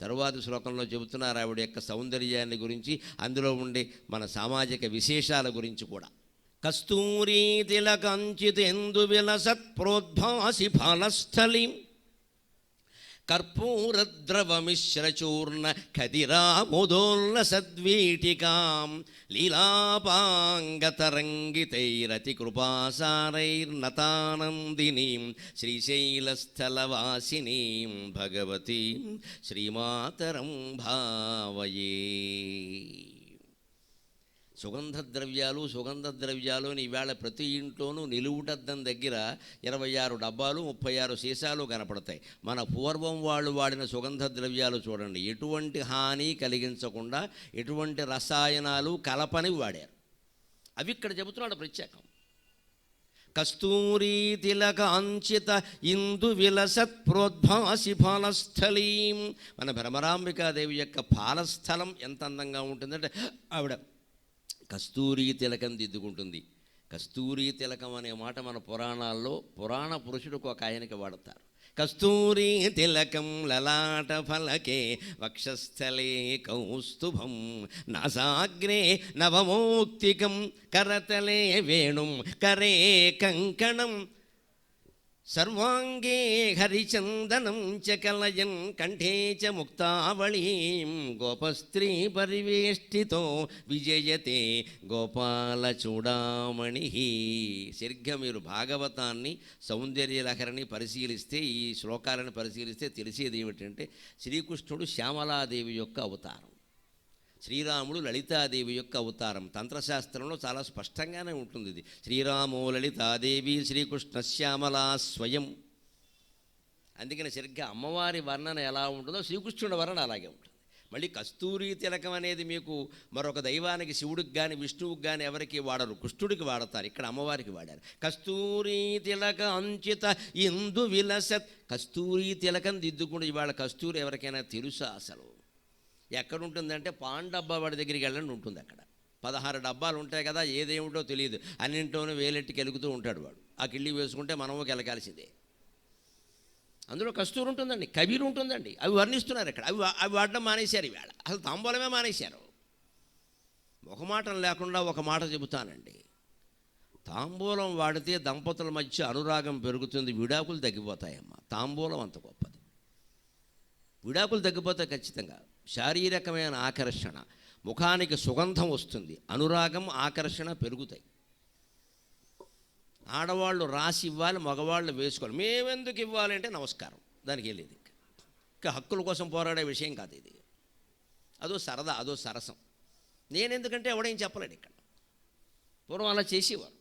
తరువాతి శ్లోకంలో చెబుతున్నారు ఆవిడ యొక్క సౌందర్యాన్ని గురించి, అందులో ఉండే మన సామాజిక విశేషాల గురించి కూడా. కస్తూరీ తిలకంచితేందు విలసత్ ప్రోద్భాసి ఫలస్థలిం కర్పూరద్రవమిశ్రచూర్ణ ఖదిరాముదోల్లసద్వీటికాం లీలాపాంగతరంగితైరతి కృపాసారైర్నతానందినీం శ్రీశైలస్థలవాసినీం భగవతీం శ్రీమాతరం భావయే. సుగంధ ద్రవ్యాలు అని ఈవేళ ప్రతి ఇంట్లోనూ నిలువుటద్దం దగ్గర 26 డబ్బాలు 36 సీసాలు కనపడతాయి. మన పూర్వం వాళ్ళు వాడిన సుగంధ ద్రవ్యాలు చూడండి, ఎటువంటి హాని కలిగించకుండా ఎటువంటి రసాయనాలు కలపని వాడారు. అవి ఇక్కడ చెబుతున్నాడు ప్రత్యేకం. కస్తూరీ తిలకాంచిత ఇందు విలసత్ ప్రోద్భాసి ఫాలస్థలీం. మన భ్రమరాంబికాదేవి యొక్క ఫాలస్థలం ఎంత అందంగా ఉంటుందంటే ఆవిడ కస్తూరీ తిలకం దిద్దుకుంటుంది. కస్తూరీ తిలకం అనే మాట మన పురాణాల్లో పురాణ పురుషుడికి ఒక ఆయనకి వాడతారు. కస్తూరీ తిలకం లలాట ఫలకే వక్షస్థలే కౌస్తుభం నాసాగ్రే నవమౌక్తికం కరతలే వేణుం కరే కంకణం సర్వాంగే హరిచందనం చ కలయన్ కంఠే చ ముక్తావళీం గోపస్త్రీ పరివేష్టితో విజయతే గోపాల చూడామణి. సరిగ్గా మీరు భాగవతాన్ని సౌందర్యలహరిని పరిశీలిస్తే, ఈ శ్లోకాలను పరిశీలిస్తే తెలిసేది ఏమిటంటే శ్రీకృష్ణుడు శ్యామలాదేవి యొక్క అవతారం, శ్రీరాముడు లలితాదేవి యొక్క అవతారం. తంత్రశాస్త్రంలో చాలా స్పష్టంగానే ఉంటుంది ఇది. శ్రీరామో లలితాదేవి శ్రీకృష్ణ శ్యామలా స్వయం. అందుకని సరిగ్గా అమ్మవారి వర్ణన ఎలా ఉంటుందో శ్రీకృష్ణుడి వర్ణన అలాగే ఉంటుంది. మళ్ళీ కస్తూరీ తిలకం అనేది మీకు మరొక దైవానికి, శివుడికి కానీ విష్ణువుకి కానీ ఎవరికి వాడరు, కృష్ణుడికి వాడతారు. ఇక్కడ అమ్మవారికి వాడారు. కస్తూరీ తిలక అంచిత ఇందు విలసత్. కస్తూరీ తిలకం దిద్దుకుంటూ ఇవాళ కస్తూరి ఎవరికైనా తెలుసా అసలు? ఎక్కడుంటుందంటే పాన్ డబ్బా వాడి దగ్గరికి వెళ్ళండి ఉంటుంది. అక్కడ 16 డబ్బాలు ఉంటాయి కదా, ఏదేమిటో తెలియదు, అన్నింటోనూ వేలెట్టి కెలుగుతూ ఉంటాడు వాడు. ఆ కిళ్ళి వేసుకుంటే మనము కెలకాల్సిందే. అందులో కస్తూరి ఉంటుందండి, కబీరు ఉంటుందండి. అవి వర్ణిస్తున్నారు ఇక్కడ. అవి వాడడం మానేశారు ఈవేళ. అసలు తాంబూలమే మానేశారు. ఒక మాట లేకుండా ఒక మాట చెబుతానండి. తాంబూలం వాడితే దంపతుల మధ్య అనురాగం పెరుగుతుంది, విడాకులు తగ్గిపోతాయమ్మా. తాంబూలం అంత గొప్పది. విడాకులు తగ్గిపోతాయి ఖచ్చితంగా. శారీరకమైన ఆకర్షణ, ముఖానికి సుగంధం వస్తుంది, అనురాగం ఆకర్షణ పెరుగుతాయి. ఆడవాళ్ళు రాసి ఇవ్వాలి, మగవాళ్ళు వేసుకోవాలి. మేమెందుకు ఇవ్వాలంటే నమస్కారం, దానికి వెళ్ళేది. ఇంకా హక్కుల కోసం పోరాడే విషయం కాదు ఇది. అదో సరదా, అదో సరసం. నేనెందుకంటే ఎవడేం చెప్పలేడు. ఇక్కడ పూర్వం అలా చేసేవారు.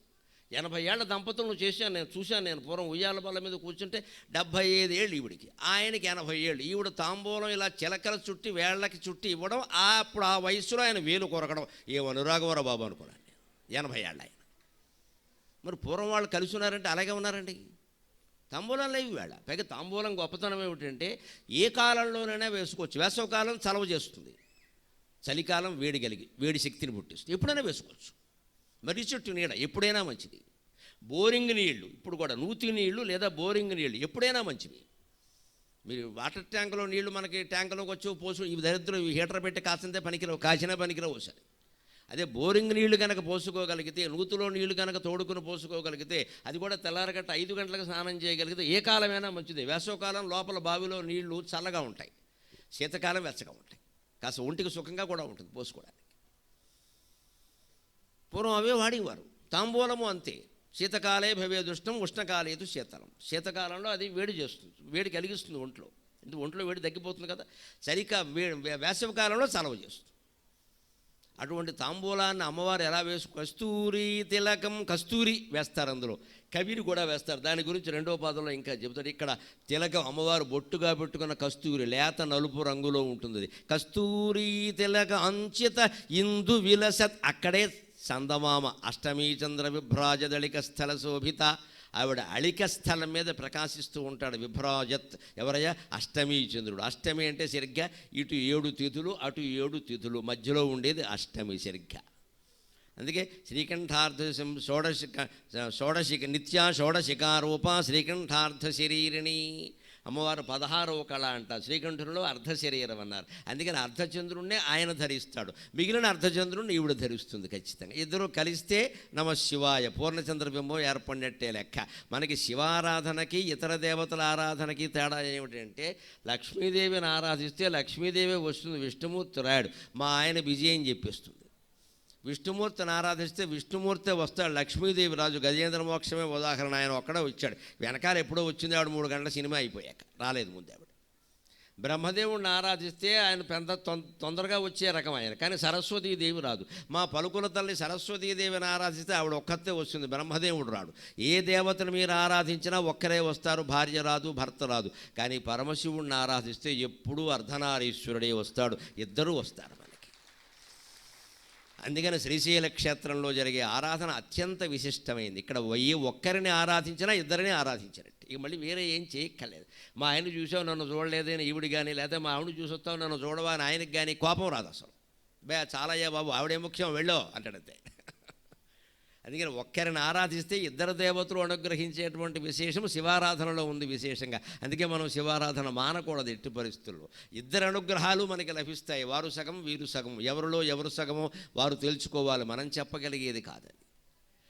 80 ఏళ్ల దంపతులను చేశాను నేను, చూశాను నేను. పూర్వం ఉయ్యాల బల్ల మీద కూర్చుంటే 75 ఏళ్ళు ఈవిడికి, ఆయనకి 80 ఏళ్ళు. ఈవిడ తాంబూలం ఇలా చిలకల చుట్టి వేళ్ళకి చుట్టి ఇవ్వడం, అప్పుడు ఆ వయసులో ఆయన వేలు కొరకడం. ఏం అనురాగవరా బాబు అనుకున్నాను నేను. 80 ఏళ్ళు ఆయన. మరి పూర్వం వాళ్ళు కలిసి ఉన్నారంటే అలాగే ఉన్నారండి. తాంబూలంలో ఇవి వేళ. పైగా తాంబూలం గొప్పతనం ఏమిటంటే ఏ కాలంలోనైనా వేసుకోవచ్చు. వేసవకాలం చలవ చేస్తుంది, చలికాలం వేడి శక్తిని పుట్టిస్తుంది. ఎప్పుడైనా వేసుకోవచ్చు. మర్రి చెట్టు నీడ ఎప్పుడైనా మంచిది. బోరింగ్ నీళ్లు, ఇప్పుడు కూడా నూతి నీళ్లు లేదా బోరింగ్ నీళ్లు ఎప్పుడైనా మంచివి. మీరు వాటర్ ట్యాంకులో నీళ్లు మనకి ట్యాంకులోకి వచ్చి పోసు, ఇవి దరిద్రం, ఇవి హీటర్ పెట్టి కాసిందే పనికిరావు, కాసినా పనికిరావు ఒకసారి. అదే బోరింగ్ నీళ్లు కనుక పోసుకోగలిగితే, నూతిలో నీళ్లు కనుక తోడుకుని పోసుకోగలిగితే, అది కూడా తెల్లారగట్ట 5 గంటలకు స్నానం చేయగలిగితే ఏ కాలమైనా మంచిది. వేసవకాలం లోపల బావిలో నీళ్లు చల్లగా ఉంటాయి, శీతకాలం వెచ్చగా ఉంటాయి, కాస్త ఒంటికి సుఖంగా కూడా ఉంటుంది పోసుకోవడానికి. పూర్వం అవే వాడేవారు. తాంబూలము అంతే. శీతకాలే భవేదుష్టం ఉష్ణకాలేతు శీతలం. శీతకాలంలో అది వేడి చేస్తుంది, వేడి కలిగిస్తుంది ఒంట్లో. ఒంట్లో వేడి తగ్గిపోతుంది కదా. వేసవి కాలంలో చలవ చేస్తుంది. అటువంటి తాంబూలాన్ని అమ్మవారు ఎలా కస్తూరి తిలకం, కస్తూరి వేస్తారు, అందులో కబీరు కూడా వేస్తారు. దాని గురించి 2వ పాదంలో ఇంకా చెబుతారు. ఇక్కడ తిలకం అమ్మవారు బొట్టుగా పెట్టుకున్న కస్తూరి, లేత నలుపు రంగులో ఉంటుంది. కస్తూరి తిలక అంచిత ఇందు విలసత్. అక్కడే చందమామ అష్టమీ చంద్ర విభ్రాజదళిక స్థల శోభిత. ఆవిడ అళిక స్థలం మీద ప్రకాశిస్తూ ఉంటాడు. విభ్రాజత్ ఎవరయ్యా? అష్టమీ చంద్రుడు. అష్టమి అంటే సరిగ్గా ఇటు 7 తిథులు అటు 7 తిథులు మధ్యలో ఉండేది అష్టమి సరిగ్గా. అందుకే శ్రీకంఠార్థ షోడశిక నిత్యా షోడశికారూప శ్రీకంఠార్థ శరీరిణి. అమ్మవారు 16వ కళ అంటారు. శ్రీకంఠునిలో అర్ధశరీరం అన్నారు. అందుకని అర్ధచంద్రుణ్ణే ఆయన ధరిస్తాడు, మిగిలిన అర్ధచంద్రుడిని ఈవిడ ధరిస్తుంది ఖచ్చితంగా. ఇద్దరు కలిస్తే నమ శివాయ పూర్ణచంద్రబింబం ఏర్పడినట్టే లెక్క. మనకి శివారాధనకి ఇతర దేవతల ఆరాధనకి తేడా ఏమిటంటే, లక్ష్మీదేవిని ఆరాధిస్తే లక్ష్మీదేవి వస్తుంది, విష్ణుమూర్తి రాడు. మా ఆయన బిజీ అని చెప్పేస్తుంది. విష్ణుమూర్తిని ఆరాధిస్తే విష్ణుమూర్తే వస్తాడు, లక్ష్మీదేవి రాజు. గజేంద్ర మోక్షమే ఉదాహరణ. ఆయన ఒక్కడే వచ్చాడు, వెనకాల ఎప్పుడో వచ్చింది ఆవిడ 3 గంటల సినిమా అయిపోయాక, రాలేదు ముందు ఆవిడ. బ్రహ్మదేవుడిని ఆరాధిస్తే ఆయన పెద్ద తొందరగా వచ్చే రకం ఆయన, కానీ సరస్వతీదేవి రాదు. మా పలుకుల తల్లి సరస్వతీదేవిని ఆరాధిస్తే ఆవిడ ఒక్కతే వస్తుంది, బ్రహ్మదేవుడు రాడు. ఏ దేవతను మీరు ఆరాధించినా ఒక్కరే వస్తారు, భార్య రాదు, భర్త రాదు. కానీ పరమశివుడిని ఆరాధిస్తే ఎప్పుడూ అర్ధనారీశ్వరుడే వస్తాడు, ఇద్దరూ వస్తారు. అందుకని శ్రీశైల క్షేత్రంలో జరిగే ఆరాధన అత్యంత విశిష్టమైంది. ఇక్కడ ఒక్కరిని ఆరాధించినా ఇద్దరిని ఆరాధించినట్టు, ఇక మళ్ళీ వేరే ఏం చేయక్కర్లేదు. మా ఆయన చూసావు నన్ను చూడలేదని ఈవిడి కానీ, లేదా మా ఆవిడ చూసొస్తావు నన్ను చూడవా అని ఆయనకి కానీ కోపం రాదు అసలు. చాలయ్యా బాబు, ఆవిడే ముఖ్యం, వెళ్ళో అంటాడంతే. అందుకని ఒక్కరిని ఆరాధిస్తే ఇద్దరు దేవతలు అనుగ్రహించేటువంటి విశేషం శివారాధనలో ఉంది విశేషంగా. అందుకే మనం శివారాధన మానకూడదు ఎట్టి పరిస్థితుల్లో. ఇద్దరు అనుగ్రహాలు మనకి లభిస్తాయి, వారు సగం వీరు సగం. ఎవరిలో ఎవరు సగమో వారు తెలుసుకోవాలి, మనం చెప్పగలిగేది కాదని.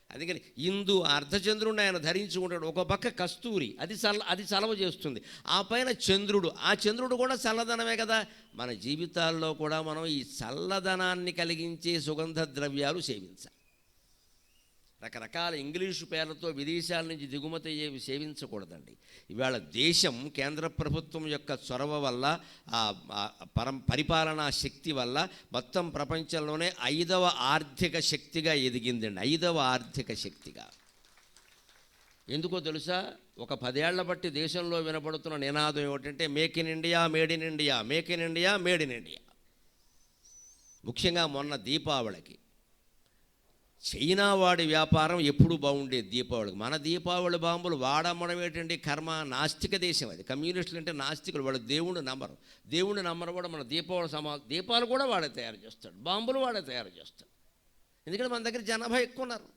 అందుకని ఇందు అర్ధచంద్రుడిని ఆయన ధరించుకుంటాడు. ఒక పక్క కస్తూరి, అది చలవ చేస్తుంది. ఆ పైన చంద్రుడు, ఆ చంద్రుడు కూడా చల్లదనమే కదా. మన జీవితాల్లో కూడా మనం ఈ చల్లదనాన్ని కలిగించే సుగంధ ద్రవ్యాలు సేవించాలి. రకరకాల ఇంగ్లీషు పేర్లతో విదేశాల నుంచి దిగుమతి అయ్యేవి సేవించకూడదండి. ఇవాళ దేశం కేంద్ర ప్రభుత్వం యొక్క చొరవ వల్ల, పరిపాలనా శక్తి వల్ల మొత్తం ప్రపంచంలోనే 5వ ఆర్థిక శక్తిగా ఎదిగిందండి. 5వ ఆర్థిక శక్తిగా. ఎందుకో తెలుసా? ఒక 10 ఏళ్ల బట్టి దేశంలో వినపడుతున్న నినాదం ఏమిటంటే make in India, made in India, make in India, made in India. ముఖ్యంగా మొన్న దీపావళికి చైనా వాడి వ్యాపారం ఎప్పుడు బాగుండేది దీపావళికి. మన దీపావళి బాంబులు వాడమ్మడం ఏంటండి కర్మ. నాస్తిక దేశం అది. కమ్యూనిస్టులు అంటే నాస్తికులు, వాడు దేవుణ్ణి నమ్మరు కూడా. మన దీపాలు కూడా వాడే తయారు చేస్తాడు, బాంబులు వాడే తయారు చేస్తాడు. ఎందుకంటే మన దగ్గర జనాభా ఎక్కువ ఉన్నారు.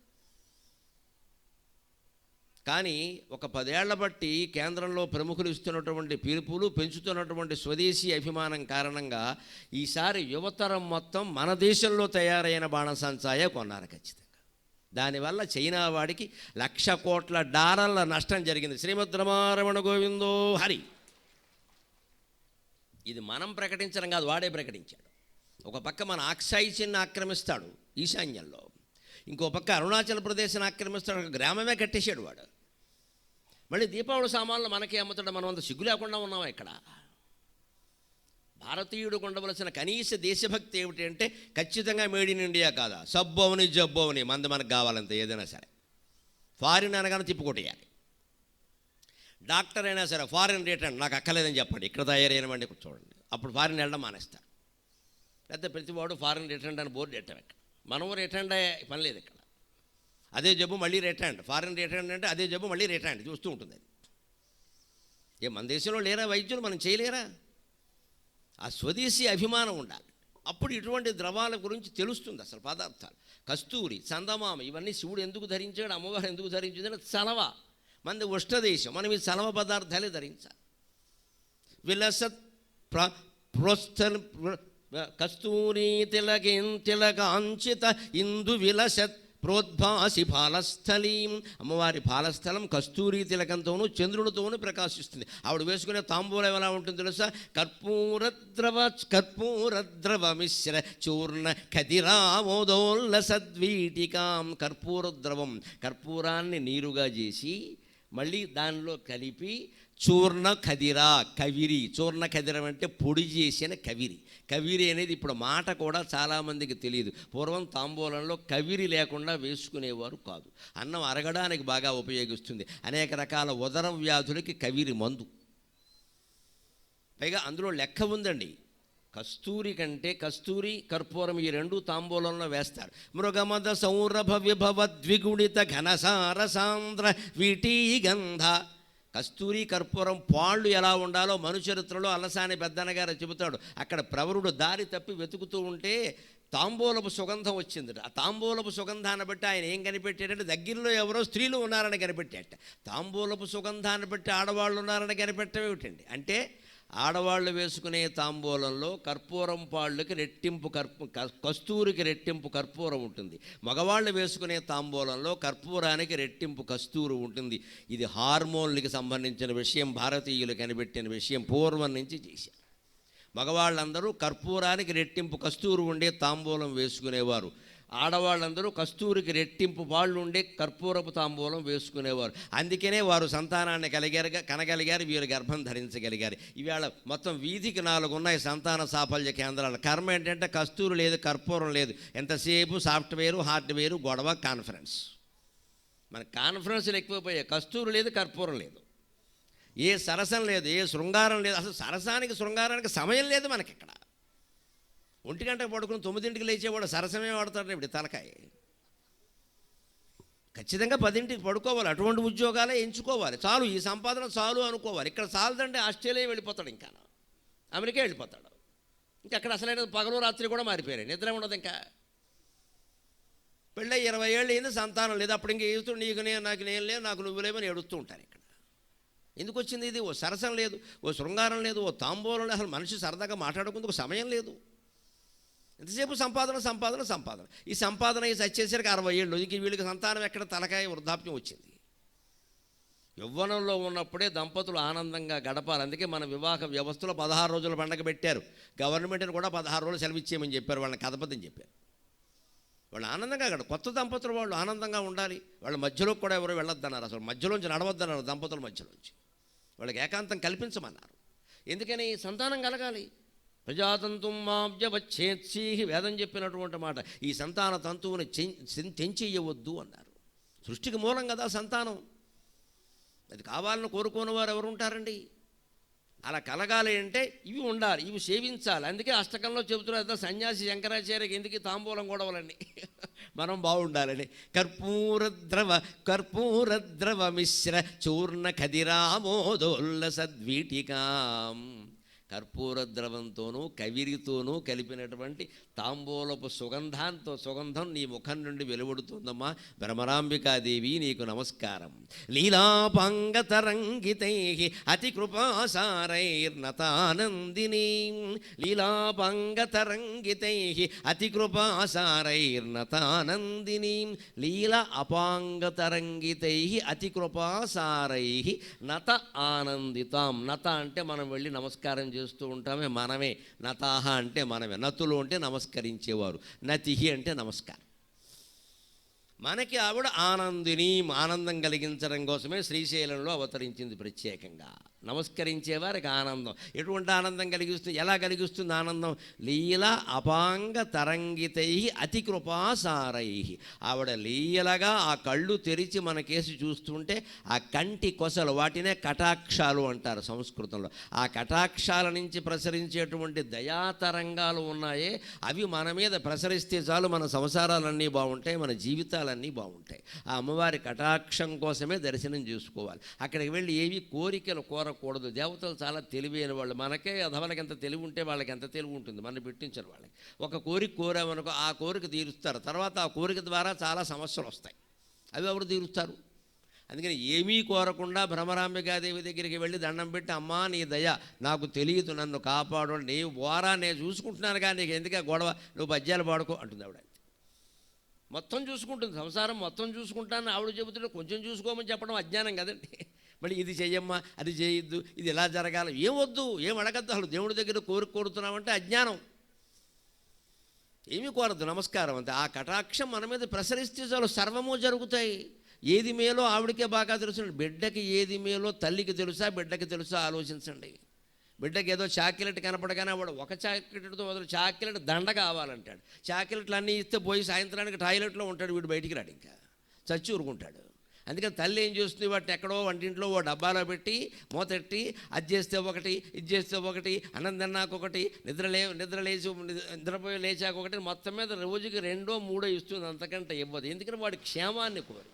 కానీ ఒక 10 ఏళ్ల బట్టి కేంద్రంలో ప్రముఖులు ఇస్తున్నటువంటి పిలుపులు, పెంచుతున్నటువంటి స్వదేశీ అభిమానం కారణంగా ఈసారి యువతరం మొత్తం మన దేశంలో తయారైన బాణసంచాయే కొన్నారు ఖచ్చితంగా. దానివల్ల చైనా వాడికి $1,00,000 కోట్ల నష్టం జరిగింది. శ్రీమద్ రమారమణ గోవిందో హరి. ఇది మనం ప్రకటించడం కాదు, వాడే ప్రకటించాడు. ఒక పక్క మన ఆక్సాయి చిన్న ఆక్రమిస్తాడు ఈశాన్యంలో, ఇంకో పక్క అరుణాచల్ ప్రదేశ్ని ఆక్రమిస్తాడు, ఒక గ్రామమే కట్టేశాడు వాడు. మళ్ళీ దీపావళి సామాన్లు మనకే అమ్ముతాడు. మనం అంత సిగ్గు లేకుండా ఉన్నామా ఇక్కడ? భారతీయుడికి ఉండవలసిన కనీస దేశభక్తి ఏమిటి అంటే ఖచ్చితంగా మేడ్ ఇన్ ఇండియా కాదా, సబ్బు అవని జబ్బు అవని మనకు కావాలంతే. ఏదైనా సరే ఫారిన్ అనగానే తిప్పుకొట్టేయాలి. డాక్టర్ అయినా సరే ఫారిన్ రిటర్న్ నాకు అక్కర్లేదని చెప్పండి, ఇక్కడ తయారైనవండి చూడండి, అప్పుడు ఫారిన్ వెళ్ళడం మానేస్తారు. లేకపోతే ప్రతివాడు ఫారిన్ రిటర్న్ అని బోర్డు పెట్టాం. ఇక్కడ మనం రిటర్న్ అయ్యే పని లేదు. ఇక్కడ అదే జబ్బు మళ్ళీ రిటర్న్, ఫారిన్ రిటర్న్ అంటే అదే జబ్బు మళ్ళీ రిటర్న్ చూస్తూ ఉంటుంది. అది మన దేశంలో లేరా వైద్యులు, మనం చేయలేరా? ఆ స్వదేశీ అభిమానం ఉండాలి. అప్పుడు ఇటువంటి ద్రవాల గురించి తెలుస్తుంది అసలు పదార్థాలు. కస్తూరి, చందమామ ఇవన్నీ శివుడు ఎందుకు ధరించాడు, అమ్మవారు ఎందుకు ధరించింది? చలవ. మనది ఉష్ణదేశం, మనం ఈ చలవ పదార్థాలే ధరించాలి. విలసత్ ప్రోస్థల్ కస్తూరి తిలకాంచిత ఇందు విలసత్ ప్రోద్భాసి ఫాలస్థలీం. అమ్మవారి ఫాలస్థలం కస్తూరి తిలకంతోనూ చంద్రుడితోనూ ప్రకాశిస్తుంది. ఆవిడ వేసుకునే తాంబూలం ఎలా ఉంటుంది తెలుసా? కర్పూరద్రవ మిశ్ర చూర్ణ ఖదిరామోదోల్ల సద్వీటికాం. కర్పూరద్రవం, కర్పూరాన్ని నీరుగా చేసి మళ్ళీ దానిలో కలిపి చూర్ణ ఖదిరా, కవిరి. చూర్ణ ఖదిరం అంటే పొడి చేసిన కవిరి. కవిరి అనేది ఇప్పుడు మాట కూడా చాలామందికి తెలియదు. పూర్వం తాంబూలంలో కవిరి లేకుండా వేసుకునేవారు కాదు. అన్నం అరగడానికి బాగా ఉపయోగిస్తుంది. అనేక రకాల ఉదర వ్యాధులకి కవిరి మందు. పైగా అందులో లెక్క ఉందండి. కస్తూరి కంటే కస్తూరి, కర్పూరం ఈ రెండు తాంబూలంలో వేస్తారు. మృగమద సౌరభ విభవ ద్విగుణిత ఘనసార సాంద్ర వీటీ గంధ. కస్తూరి కర్పూరం పాళ్ళు ఎలా ఉండాలో మనుచరిత్రలో అల్లసాని పెద్దన్నగారు చెబుతాడు. అక్కడ ప్రవరుడు దారి తప్పి వెతుకుతూ ఉంటే తాంబూలపు సుగంధం వచ్చింది. ఆ తాంబూలపు సుగంధాన్ని బట్టి ఆయన ఏం కనిపెట్టాడంటే దగ్గరలో ఎవరో స్త్రీలు ఉన్నారని కనిపెట్టాట. తాంబూలపు సుగంధాన్ని బట్టి ఆడవాళ్ళు ఉన్నారని కనిపెట్టమేమిటండి అంటే ఆడవాళ్ళు వేసుకునే తాంబూలంలో కర్పూరం పాళ్ళకి రెట్టింపు కస్తూరికి రెట్టింపు కర్పూరం ఉంటుంది. మగవాళ్ళు వేసుకునే తాంబూలంలో కర్పూరానికి రెట్టింపు కస్తూరు ఉంటుంది. ఇది హార్మోన్లకి సంబంధించిన విషయం, భారతీయులు కనిపెట్టిన విషయం, పూర్వం నుంచి చేశారు. మగవాళ్ళందరూ కర్పూరానికి రెట్టింపు కస్తూరు ఉండే తాంబూలం వేసుకునేవారు, ఆడవాళ్ళందరూ కస్తూరికి రెట్టింపు పాళ్ళు ఉండే కర్పూరపు తాంబూలం వేసుకునేవారు. అందుకనే వారు సంతానాన్ని కనగలిగారు, వీరు గర్భం ధరించగలిగారు. ఇవాళ మొత్తం వీధికి 4 ఉన్నాయి సంతాన సాఫల్య కేంద్రాలు. కర్మ ఏంటంటే కస్తూరు లేదు, కర్పూరం లేదు, ఎంతసేపు సాఫ్ట్వేరు హార్డ్వేరు గొడవ కాన్ఫరెన్స్. మన కాన్ఫరెన్స్లు ఎక్కువైపోయాయి. కస్తూరు లేదు, కర్పూరం లేదు, ఏ సరసం లేదు, ఏ శృంగారం లేదు. అసలు సరసానికి శృంగారానికి సమయం లేదు మనకి. ఇక్కడ 1 గంటకు పడుకుని 9ంటికి లేచేవాడు సరసమే వాడతాడు ఇప్పుడు తలకాయ. ఖచ్చితంగా 10ంటికి పడుకోవాలి, అటువంటి ఉద్యోగాలే ఎంచుకోవాలి. చాలు, ఈ సంపాదన చాలు అనుకోవాలి. ఇక్కడ చాలదంటే ఆస్ట్రేలియా వెళ్ళిపోతాడు, ఇంకా అమెరికా వెళ్ళిపోతాడు. ఇంకా అక్కడ అసలైన పగలు రాత్రి కూడా మారిపోయారు, నిద్ర ఉండదు. ఇంకా పెళ్ళై 20 ఏళ్ళు అయింది, సంతానం లేదు. అప్పుడు ఇంక ఏడుతూ నీకు నాకు నేను లేదు, నాకు నువ్వు లేవని ఏడుస్తూ ఉంటారు. ఇక్కడ ఎందుకు వచ్చింది ఇది? ఓ సరసం లేదు, ఓ శృంగారం లేదు, ఓ తాంబూలం లేదు, అసలు మనిషి సరదాగా మాట్లాడుకుందుకు సమయం లేదు. ఎంతసేపు సంపాదన సంపాదన సంపాదన. ఈ సంపాదన ఈ చచ్చేసరికి 60 ఏళ్ళు. ఇంక వీళ్ళకి సంతానం ఎక్కడ? తలకాయ వృద్ధాప్యం వచ్చింది. యవ్వనంలో ఉన్నప్పుడే దంపతులు ఆనందంగా గడపాలి. అందుకే మన వివాహ వ్యవస్థలో 16 రోజుల పండగ పెట్టారు. గవర్నమెంట్ని కూడా 16 రోజులు సెలవు ఇచ్చేయమని చెప్పారు, వాళ్ళని కథపతిని చెప్పారు. వాళ్ళు ఆనందంగా కొత్త దంపతులు వాళ్ళు ఆనందంగా ఉండాలి. వాళ్ళ మధ్యలోకి కూడా ఎవరు వెళ్ళొద్దన్నారు, అసలు మధ్యలోంచి నడవద్దన్నారు. దంపతుల మధ్యలోంచి వాళ్ళకి ఏకాంతం కల్పించమన్నారు. ఎందుకని? సంతానం కలగాలి. ప్రజాతంతుం మాబ్జవచ్ఛేత్సీ, వేదం చెప్పినటువంటి మాట. ఈ సంతాన తంతువుని తెంచెయ్యవద్దు అన్నారు. సృష్టికి మూలం కదా సంతానం. అది కావాలని కోరుకునే వారు ఎవరు ఉంటారండి? అలా కలగాలి అంటే ఇవి ఉండాలి, ఇవి సేవించాలి. అందుకే అష్టకంలో చెబుతున్నారు, సన్యాసి శంకరాచార్యకి ఎందుకు తాంబూలం గొడవలండి, మనం బాగుండాలని. కర్పూరద్రవ మిశ్ర చూర్ణ ఖదిరామోదోల్లసద్వీటికాం. కర్పూర ద్రవంతోనూ కవిరితోనూ కలిపినటువంటి తాంబూలపు సుగంధం నీ ముఖం నుండి వెలువడుతుందమ్మా. భ్రమరాంబికాదేవి నీకు నమస్కారం. లీలాపాంగతరంగితై అతి కృపాసారైర్నతానందినీ. లీలాపాంగతరంగితై అతి కృపాసారైర్నతానందినీ. లీల అపాంగతరంగితై అతి కృపాసారై నత ఆనందితాం. నత అంటే మనం వెళ్ళి నమస్కారం చేస్తూ ఉంటామే, మనమే. నతాహ అంటే మనమే. నతులు అంటే నమస్కరించేవారు, నతిహి అంటే నమస్కారం. మనకి ఆవిడ ఆనందిని, ఆనందం కలిగించడం కోసమే శ్రీశైలంలో అవతరించింది ప్రత్యేకంగా. నమస్కరించేవారికి ఆనందం. ఎటువంటి ఆనందం కలిగిస్తుంది? ఎలా కలిగిస్తుంది ఆనందం? లీల అపాంగ తరంగితై అతి కృపాసారై. ఆవిడ లీలగా ఆ కళ్ళు తెరిచి మన కేసి చూస్తుంటే ఆ కంటి కొసలు, వాటినే కటాక్షాలు అంటారు సంస్కృతంలో. ఆ కటాక్షాల నుంచి ప్రసరించేటువంటి దయాతరంగాలు ఉన్నాయే, అవి మన మీద ప్రసరిస్తే చాలు మన సంసారాలన్నీ బాగుంటాయి, మన జీవితాలన్నీ బాగుంటాయి. ఆ అమ్మవారి కటాక్షం కోసమే దర్శనం చేసుకోవాలి. అక్కడికి వెళ్ళి ఏవి కోరికలు కోరకూడదు. దేవతలు చాలా తెలివైన వాళ్ళు. మనకే అధవలకి ఎంత తెలివి ఉంటే వాళ్ళకి ఎంత తెలివి ఉంటుంది, మనం పెట్టించారు వాళ్ళకి. ఒక కోరిక కోరామనుకో, ఆ కోరిక తీరుస్తారు. తర్వాత ఆ కోరిక ద్వారా చాలా సమస్యలు వస్తాయి, అవి ఎవరు తీరుస్తారు? అందుకని ఏమీ కోరకుండా భ్రమరాంబికాదేవి దగ్గరికి వెళ్ళి దండం పెట్టి, అమ్మా నీ దయ నాకు తెలియదు, నన్ను కాపాడు, నీ ఓరా నేను చూసుకుంటున్నాను కానీ నీకు ఎందుకే గొడవ, నువ్వు పద్యాలు పాడుకో అంటుంది ఆవిడ. మొత్తం చూసుకుంటుంది, సంసారం మొత్తం చూసుకుంటాను ఆవిడ చెబుతుంటే కొంచెం చూసుకోమని చెప్పడం అజ్ఞానం కదండి. మళ్ళీ ఇది చెయ్యమ్మా, అది చేయొద్దు, ఇది ఎలా జరగాలి, ఏం వద్దు, ఏం అడగద్దు. అసలు దేవుడి దగ్గర కోరుతున్నామంటే అజ్ఞానం. ఏమీ కోరద్దు, నమస్కారం అంతే. ఆ కటాక్షం మన మీద ప్రసరిస్తే చాలు సర్వము జరుగుతాయి. ఏది మేలో ఆవిడకే బాగా తెలుసు. బిడ్డకి ఏది మేలో తల్లికి తెలుసా, బిడ్డకి తెలుసా ఆలోచించండి. బిడ్డకి ఏదో చాక్లెట్ కనపడగానే వాడు ఒక చాక్లెట్తో మొదలు చాక్లెట్ దండ కావాలంటాడు. చాక్లెట్లు అన్నీ ఇస్తే పోయి సాయంత్రానికి టాయిలెట్లో ఉంటాడు, వీడు బయటికి రాడు, ఇంకా చచ్చి ఊరుకుంటాడు. అందుకని తల్లి ఏం చేస్తుంది, వాటిని ఎక్కడో వంటింట్లో ఓ డబ్బాలో పెట్టి మూతెట్టి, అది చేస్తే ఒకటి, ఇది చేస్తే ఒకటి, అన్నం తిన్నాకొకటి, నిద్రపోయి లేచాక ఒకటి, మొత్తం మీద రోజుకి 2, 3 ఇస్తుంది, అంతకంటే ఇవ్వదు. ఎందుకంటే వాడి క్షేమాన్ని కోరి.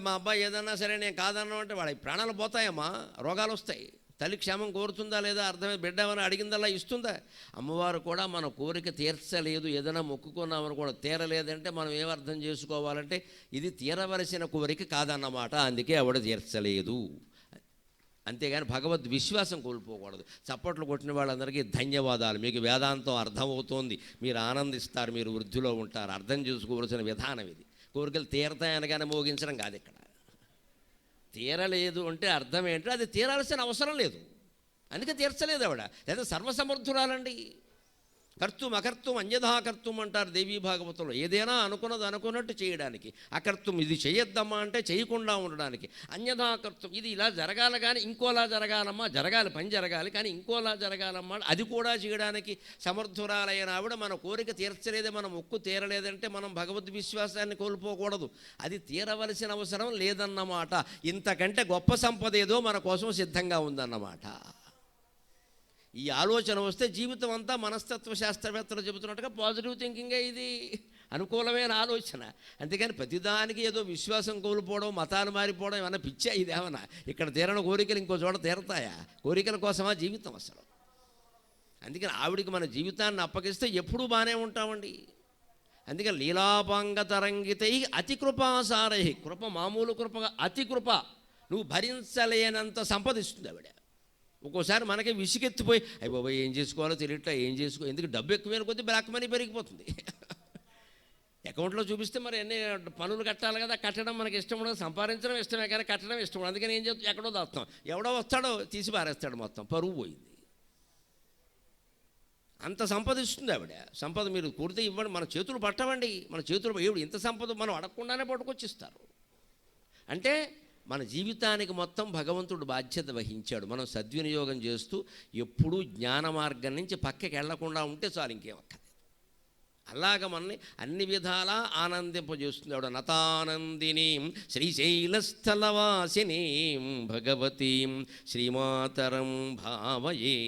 మా అబ్బాయి ఏదన్నా సరే నేను కాదన్నా అంటే వాడి ప్రాణాలు పోతాయమ్మా, రోగాలు వస్తాయి. తల్లి క్షేమం కోరుతుందా లేదా అర్థమే, బిడ్డ ఏమైనా అడిగిందల్లా ఇస్తుందా? అమ్మవారు కూడా మన కోరిక తీర్చలేదు, ఏదైనా మొక్కుకున్నామని కూడా తీరలేదంటే మనం ఏం అర్థం చేసుకోవాలంటే ఇది తీరవలసిన కోరిక కాదన్నమాట, అందుకే ఆవిడ తీర్చలేదు. అంతేగాని భగవద్ విశ్వాసం కోల్పోకూడదు. చప్పట్లు కొట్టిన వాళ్ళందరికీ ధన్యవాదాలు. మీకు వేదాంతం అర్థమవుతోంది, మీరు ఆనందిస్తారు, మీరు వృద్ధిలో ఉంటారు. అర్థం చేసుకోవలసిన విధానం ఇది. కోరికలు తీరతాయనగానే మోగించడం కాదు. ఇక్కడ తీరలేదు అంటే అర్థం ఏంటంటే అది తీరాల్సిన అవసరం లేదు, అందుకే తీర్చలేదు ఆవిడ. లేదా సర్వసమర్థురాలండి. కర్తుం అకర్తుం అన్యథా కర్తుం అంటారు దేవీ భాగవతంలో. ఏదైనా అనుకున్నది అనుకున్నట్టు చేయడానికి. అకర్తుం ఇది చేయొద్దమ్మా అంటే చేయకుండా ఉండడానికి. అన్యథా కర్తుం ఇది ఇలా జరగాలి కానీ ఇంకోలా జరగాలమ్మా, జరగాలి పని జరగాలి కానీ ఇంకోలా జరగాలమ్మా అది కూడా చేయడానికి సమర్థురాలైన ఆవిడ మన కోరిక తీర్చలేదే, మన మొక్కు తీరలేదంటే మనం భగవద్ విశ్వాసాన్ని కోల్పోకూడదు. అది తీరవలసిన అవసరం లేదన్నమాట. ఇంతకంటే గొప్ప సంపద ఏదో మన కోసం సిద్ధంగా ఉందన్నమాట. ఈ ఆలోచన వస్తే జీవితం అంతా మనస్తత్వ శాస్త్రవేత్తలు చెబుతున్నట్టుగా పాజిటివ్ థింకింగే, ఇది అనుకూలమైన ఆలోచన. అంతేగాని ప్రతిదానికి ఏదో విశ్వాసం కోల్పోవడం, మతాలు మారిపోవడం ఏమన్నా పిచ్చా ఇదేమన్నా? ఇక్కడ తీరని కోరికలు ఇంకో చోట తీరతాయా? కోరికల కోసమా జీవితం అసలు? అందుకని ఆవిడికి మన జీవితాన్ని అప్పగిస్తే ఎప్పుడూ బాగానే ఉంటామండి. అందుకని లీలాపాంగ తరంగితై అతి కృపాసారై, కృప మామూలు కృపగా అతి కృప, నువ్వు భరించలేనంత సంపదిస్తుంది ఆవిడ. ఒక్కోసారి మనకి విసిగెత్తిపోయి అయ్యి బాబాయ్ ఏం చేసుకోవాలో తెలియట్లా, ఏం చేసుకో, ఎందుకు డబ్బు ఎక్కువైన కొద్దీ బ్లాక్ మనీ పెరిగిపోతుంది. అకౌంట్లో చూపిస్తే మరి ఎన్ని పనులు కట్టాలి కదా, కట్టడం మనకి ఇష్టం ఉండదు, సంపాదించడం ఇష్టమే కానీ కట్టడం ఇష్టం ఉండదు. అందుకని ఏం చేస్తాం, ఎక్కడో దాస్తాం, ఎవడో వస్తాడో తీసి పారేస్తాడు, మొత్తం పరువు పోయింది. అంత సంపదిస్తుంది ఆవిడ. సంపద మీరు కూడితే ఇవ్వండి, మన చేతులు పట్టవండి, మన చేతులు ఏడు ఇంత సంపద మనం అడగకుండానే పట్టుకొచ్చిస్తారు. అంటే మన జీవితానికి మొత్తం భగవంతుడు బాధ్యత వహించాడు. మనం సద్వినియోగం చేస్తూ ఎప్పుడూ జ్ఞాన మార్గం నుంచి పక్కకి వెళ్లకుండా ఉంటే చాలు, ఇంకేం అక్కర్లేదు. అలాగ మనని అన్ని విధాలా ఆనందింపజేస్తుంది ఆవిడ. నతానందినీం శ్రీశైలస్థలవాసినీం భగవతీం శ్రీమాతరం భావయే.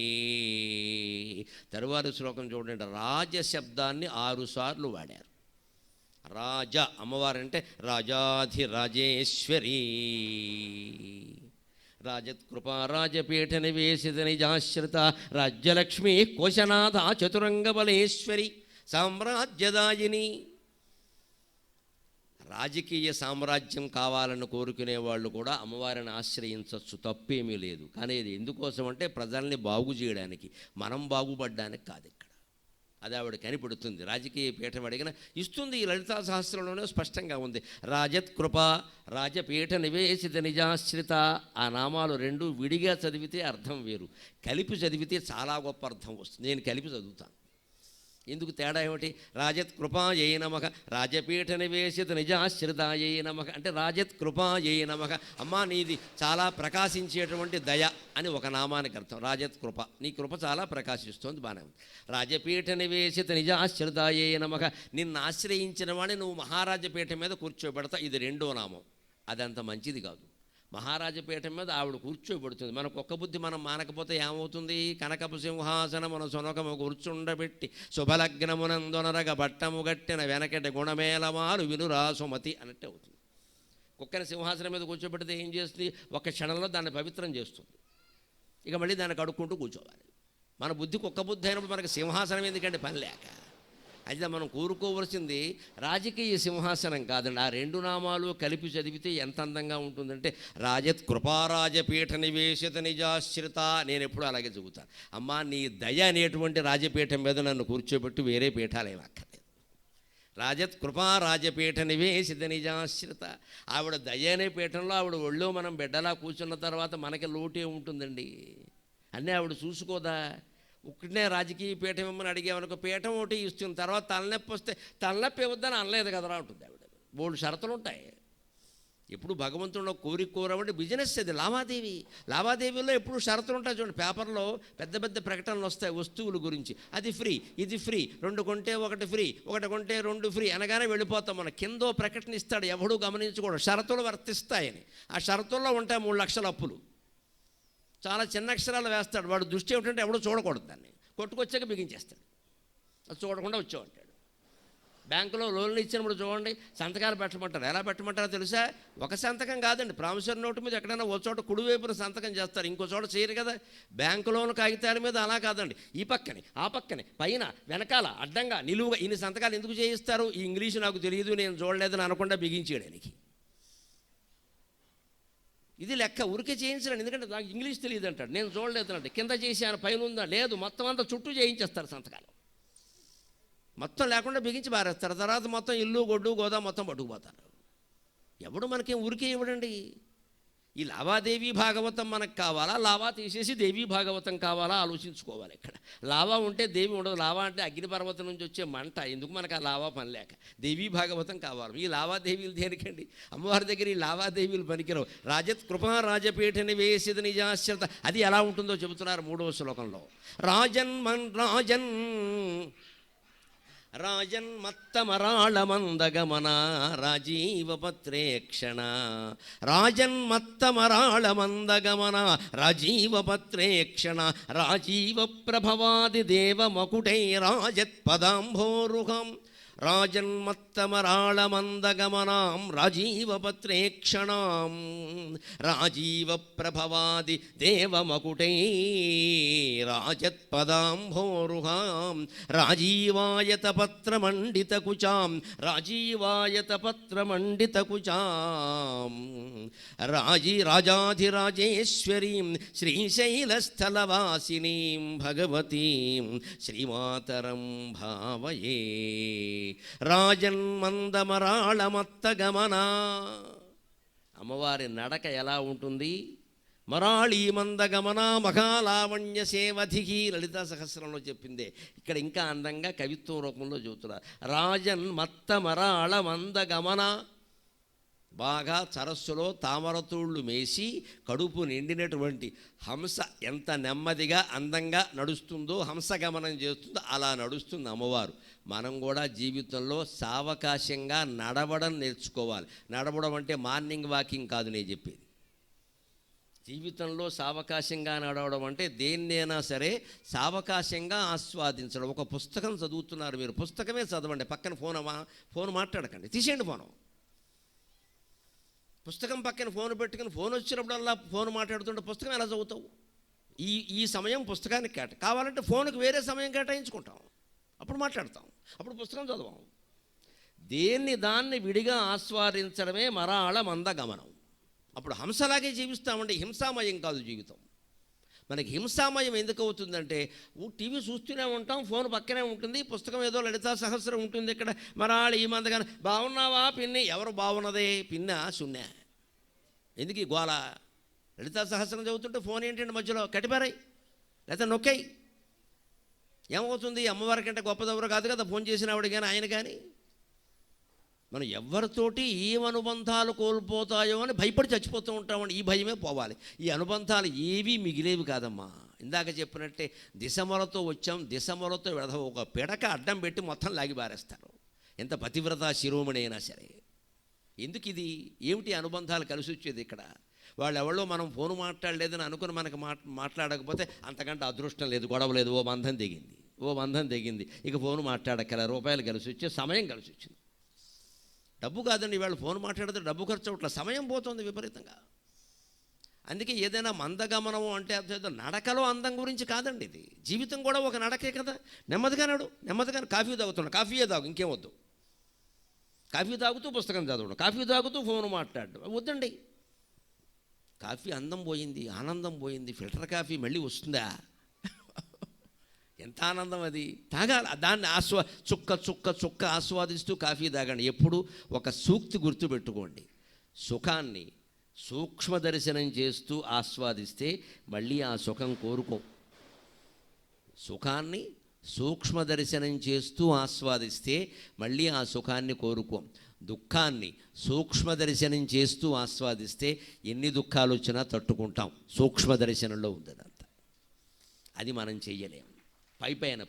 తరువాతి శ్లోకం చూడండి, రాజశబ్దాన్ని 6 సార్లు వాడారు. రాజ అమ్మవారంటే రాజాధిరాజేశ్వరీ. రాజత్కృపా రాజపీఠ నివేశిత నిజాశ్రిత రాజ్యలక్ష్మీ కోశనాథ చతురంగబలేశ్వరి సామ్రాజ్యదాయిని. రాజకీయ సామ్రాజ్యం కావాలని కోరుకునే వాళ్ళు కూడా అమ్మవారిని ఆశ్రయించవచ్చు, తప్పేమీ లేదు. కానీ ఇది ఎందుకోసం అంటే ప్రజల్ని బాగు చేయడానికి, మనం బాగుపడ్డానికి కాదు. ఇక్కడ అది ఆవిడ కనిపెడుతుంది. రాజకీయ పీఠం అడిగిన ఇస్తుంది. ఈ లలితా సహస్రంలోనే స్పష్టంగా ఉంది. రాజత్కృప రాజపీఠ నివేశిత నిజాశ్రిత. ఆ నామాలు 2 విడిగా చదివితే అర్థం వేరు, కలిపి చదివితే చాలా గొప్ప అర్థం వస్తుంది. నేను కలిపి చదువుతాను. ఎందుకు తేడా ఏమిటి? రాజత్కృపాయై నమః రాజపీఠ నివేశిత నిజాశ్రితాయై నమః అంటే రాజత్కృపాయై నమః, అమ్మా నీది చాలా ప్రకాశించేటువంటి దయ అని ఒక నామానికి అర్థం. రాజత్కృప, నీ కృప చాలా ప్రకాశిస్తోంది, బాగానే ఉంది. రాజపీఠ నివేశిత నిజాశ్రితాయై నమః, నిన్ను ఆశ్రయించిన వాడిని నువ్వు మహారాజపీఠం మీద కూర్చోబెడతా. ఇది 2వ నామం. అదంత మంచిది కాదు. మహారాజపీఠం మీద ఆవిడ కూర్చోబెడుతుంది. మనకు ఒక్క బుద్ధి మనం మానకపోతే ఏమవుతుంది? కనకపు సింహాసనమున సొనకము కూర్చుండబెట్టి శుభలగ్నమునందొనరగ బట్టము గట్టిన వెనకటి గుణమేలమాలు వినురా సుమతి అన్నట్టే అవుతుంది. కుక్కని సింహాసనం మీద కూర్చోబెడితే ఏం చేస్తుంది? ఒక క్షణంలో దాన్ని పవిత్రం చేస్తుంది. ఇక మళ్ళీ దాన్ని కడుక్కుంటూ కూర్చోవాలి. మన బుద్ధికి ఒక్క బుద్ధి అయినప్పుడు మనకి సింహాసనం ఎందుకంటే పని లేక. అయితే మనం కోరుకోవలసింది రాజకీయ సింహాసనం కాదండి. ఆ 2 నామాలు కలిపి చదివితే ఎంత అందంగా ఉంటుందంటే రాజత్ కృపారాజపీఠ నివేశిత నిజాశ్రిత. నేను ఎప్పుడు అలాగే చెబుతాను, అమ్మా నీ దయ అనేటువంటి రాజపీఠం మీద నన్ను కూర్చోబెట్టి వేరే పీఠాలు ఏమి అక్కర్లేదు. రాజత్ కృపారాజపీఠ నివేశిత నిజాశ్రిత. ఆవిడ దయ అనే పీఠంలో ఆవిడ ఒళ్ళో మనం బిడ్డలా కూర్చున్న తర్వాత మనకి లోటే ఉంటుందండి. అన్నీ ఆవిడ చూసుకోదా? ఒక్కనే రాజకీయ పీఠం ఇమ్మని అడిగేమనుకో, పీఠం ఒకటి ఇస్తుంది, తర్వాత తలనొప్పి వస్తే తలనొప్పి ఇవ్వద్దని అనలేదు కదరా ఉంటుంది ఆవిడ. బోల్డ్ షరతులు ఉంటాయి. ఎప్పుడు భగవంతుడు కోరవండి బిజినెస్, అది లావాదేవీ. లావాదేవీలో ఎప్పుడు షరతులు ఉంటాయి. చూడండి, పేపర్లో పెద్ద పెద్ద ప్రకటనలు వస్తాయి వస్తువుల గురించి. అది ఫ్రీ, ఇది ఫ్రీ, 2 కొంటే 1 ఫ్రీ, 1 కొంటే 2 ఫ్రీ అనగానే వెళ్ళిపోతాం. మన కిందో ప్రకటన ఇస్తాడు, ఎవడూ గమనించకూడదు, షరతులు వర్తిస్తాయని. ఆ షరతుల్లో ఉంటాయి 3 లక్షల అప్పులు. చాలా చిన్న అక్షరాలు వేస్తాడు. వాడు దృష్టి ఏమిటంటే ఎవడో చూడకూడదు, దాన్ని కొట్టుకొచ్చాక బిగించేస్తాడు. అది చూడకుండా వచ్చామంటాడు. బ్యాంకులో లోన్లు ఇచ్చినప్పుడు చూడండి, సంతకాలు పెట్టమంటారు. ఎలా పెట్టమంటారో తెలుసా? ఒక సంతకం కాదండి, ప్రామిసరీ నోటు మీద ఎక్కడైనా ఒక చోట కుడివైపున సంతకం చేస్తారు, ఇంకో చోట చేయరు కదా. బ్యాంకు లోన్ కాగితాల మీద అలా కాదండి, ఈ పక్కని ఆ పక్కని పైన వెనకాల అడ్డంగా నిలువుగా ఇన్ని సంతకాలు ఎందుకు చేయిస్తారు? ఈ ఇంగ్లీషు నాకు తెలియదు, నేను చూడలేదని అనకుండా బిగించేయడానికి. ఇది లెక్క, ఊరికే చేయించలేండి, ఎందుకంటే నాకు ఇంగ్లీష్ తెలియదు అంటాడు, నేను చూడలేదనంటే. కింద చేశాను, పైన ఉందా లేదు, మొత్తం అంతా చుట్టూ చేయించేస్తారు సంతకాలు, మొత్తం లేకుండా బిగించి బారేస్తారు. తర్వాత మొత్తం ఇల్లు గొడ్డు గోదా మొత్తం పట్టుకుపోతారు. ఎవడు మనకేం ఊరికే ఇవ్వడండి. ఈ లావాదేవీ భాగవతం మనకు కావాలా, లావా తీసేసి దేవీ భాగవతం కావాలా ఆలోచించుకోవాలి. ఇక్కడ లావా ఉంటే దేవి ఉండదు. లావా అంటే అగ్నిపర్వతం నుంచి వచ్చే మంట, ఎందుకు మనకు ఆ లావా పని లేక. దేవీ భాగవతం కావాలి. ఈ లావాదేవీలు దేనికండి? అమ్మవారి దగ్గర ఈ లావాదేవీలు పనికిరావు. రాజత్ కృపా రాజపీఠని వేసిద నిజాశ్రత, అది ఎలా ఉంటుందో చెబుతున్నారు 3వ శ్లోకంలో. రాజన్మత్తమరాళమందగమన రాజీవపత్రేక్షణ, రాజన్మత్తమరాళమందగమన రాజీవపత్రేక్షణ, రాజీవ ప్రభవాది దేవమకుటై రాజత్పదాంభోరుహం, రాజన్మత్తమరాళమందగమనాం రాజీవపత్రేక్షణాం, రాజీవ ప్రభవాది దేవమకుటై రాజత్పదాంభోరుహాం, రాజీవాయతపత్రమండితకుచాం రాజీవాయతపత్రమండితకుచాం, రాజాధిరాజేశ్వరీం శ్రీశైలస్థలవాసినీం భగవతీం శ్రీమాతరం భావయే. రాజన్మందమరాళమత్తగమన, అమ్మవారి నడక ఎలా ఉంటుంది? మరాళీ మందగమన మహాలావణ్య సేవధికి, లలితా సహస్రంలో చెప్పిందే ఇక్కడ ఇంకా అందంగా కవిత్వం రూపంలో చెబుతున్నారు. రాజన్మత్తమరాళమందగమన, బాగా సరస్సులో తామరతూళ్ళు మేసి కడుపు నిండినటువంటి హంస ఎంత నెమ్మదిగా అందంగా నడుస్తుందో, హంసగమనం చేస్తుందో అలా నడుస్తుంది అమ్మవారు. మనం కూడా జీవితంలో సావకాశంగా నడవడం నేర్చుకోవాలి. నడవడం అంటే మార్నింగ్ వాకింగ్ కాదు నేను చెప్పేది. జీవితంలో సావకాశంగా నడవడం అంటే దేన్నైనా సరే సావకాశంగా ఆస్వాదించడం. ఒక పుస్తకం చదువుతున్నారు మీరు, పుస్తకమే చదవండి, పక్కన ఫోన్ మాట్లాడకండి, తీసేయండి ఫోను. పుస్తకం పక్కన ఫోన్ పెట్టుకుని ఫోన్ వచ్చినప్పుడల్లా ఫోన్ మాట్లాడుతుంటే పుస్తకం ఎలా చదువుతావు? ఈ సమయం పుస్తకానికి కావాలంటే ఫోన్కి వేరే సమయం కేటాయించుకుంటాం, అప్పుడు మాట్లాడతాం, అప్పుడు పుస్తకం చదవం. దాన్ని విడిగా ఆస్వాదించడమే మరాళ మందగమనం. అప్పుడు హంసలాగే జీవిస్తామండి, హింసామయం కాదు జీవితం. మనకి హింసామయం ఎందుకు అవుతుందంటే టీవీ చూస్తూనే ఉంటాం, ఫోన్ పక్కనే ఉంటుంది, పుస్తకం ఏదో లలితా సహస్రం ఉంటుంది ఇక్కడ, మరాళి ఈ మందగానే. బాగున్నావా పిన్ని? ఎవరు బాగున్నదే? పిన్న సున్నా, ఎందుకు ఈ గోల? లలితా సహస్రం చదువుతుంటే ఫోన్ ఏంటంటే మధ్యలో కట్టిపారాయి లేకపోతే నొక్కాయి, ఏమవుతుంది? అమ్మవారి కంటే గొప్పదెవరు కాదు కదా ఫోన్ చేసిన ఆవిడ కానీ ఆయన కానీ. మనం ఎవరితోటి ఏం అనుబంధాలు కోల్పోతాయో అని భయపడి చచ్చిపోతూ ఉంటామండి. ఈ భయమే పోవాలి. ఈ అనుబంధాలు ఏవీ మిగిలేవి కాదమ్మా. ఇందాక చెప్పినట్టే దిశమలతో వచ్చాం, దిశమలతో ఒక పిడక అడ్డం పెట్టి మొత్తం లాగి బారేస్తారు, ఎంత పతివ్రత శిరోమణి అయినా సరే. ఎందుకు ఇది? ఏమిటి అనుబంధాలు కలిసి వచ్చేది ఇక్కడ? వాళ్ళు ఎవరో మనం ఫోన్ మాట్లాడలేదని అనుకుని మనకు మాట్లాడకపోతే అంతకంటే అదృష్టం లేదు, గొడవ లేదు, ఓ బంధం తెగింది, ఇక ఫోన్ మాట్లాడక్కల, రూపాయలు కలిసి వచ్చే సమయం కలిసి వచ్చింది. డబ్బు కాదండి, వాళ్ళు ఫోన్ మాట్లాడితే డబ్బు ఖర్చు అవట్ల, సమయం పోతుంది విపరీతంగా. అందుకే ఏదైనా మందగమనం అంటే నడకలో అందం గురించి కాదండి, ఇది జీవితం కూడా ఒక నడకే కదా. నెమ్మదిగా కాఫీ తాగుతున్నాడు, కాఫీయే తాగు, ఇంకేం వద్దు. కాఫీ తాగుతూ పుస్తకం చదవడం, కాఫీ తాగుతూ ఫోన్ మాట్లాడడం వద్దండి. కాఫీ అందం పోయింది, ఆనందం పోయింది. ఫిల్టర్ కాఫీ మళ్ళీ వస్తుందా? ఎంత ఆనందం అది! తాగాలి, దాన్ని చుక్క ఆస్వాదిస్తూ కాఫీ తాగండి. ఎప్పుడు ఒక సూక్తి గుర్తుపెట్టుకోండి, సుఖాన్ని సూక్ష్మ దర్శనం చేస్తూ ఆస్వాదిస్తే మళ్ళీ ఆ సుఖం కోరుకోం. సుఖాన్ని సూక్ష్మ దర్శనం చేస్తూ ఆస్వాదిస్తే మళ్ళీ ఆ సుఖాన్ని కోరుకోం. దుఃఖాన్ని సూక్ష్మ దర్శనం చేస్తూ ఆస్వాదిస్తే ఎన్ని దుఃఖాలు వచ్చినా తట్టుకుంటాం. సూక్ష్మ దర్శనంలో ఉందదంతా. అది మనం చెయ్యలేం. పైపైన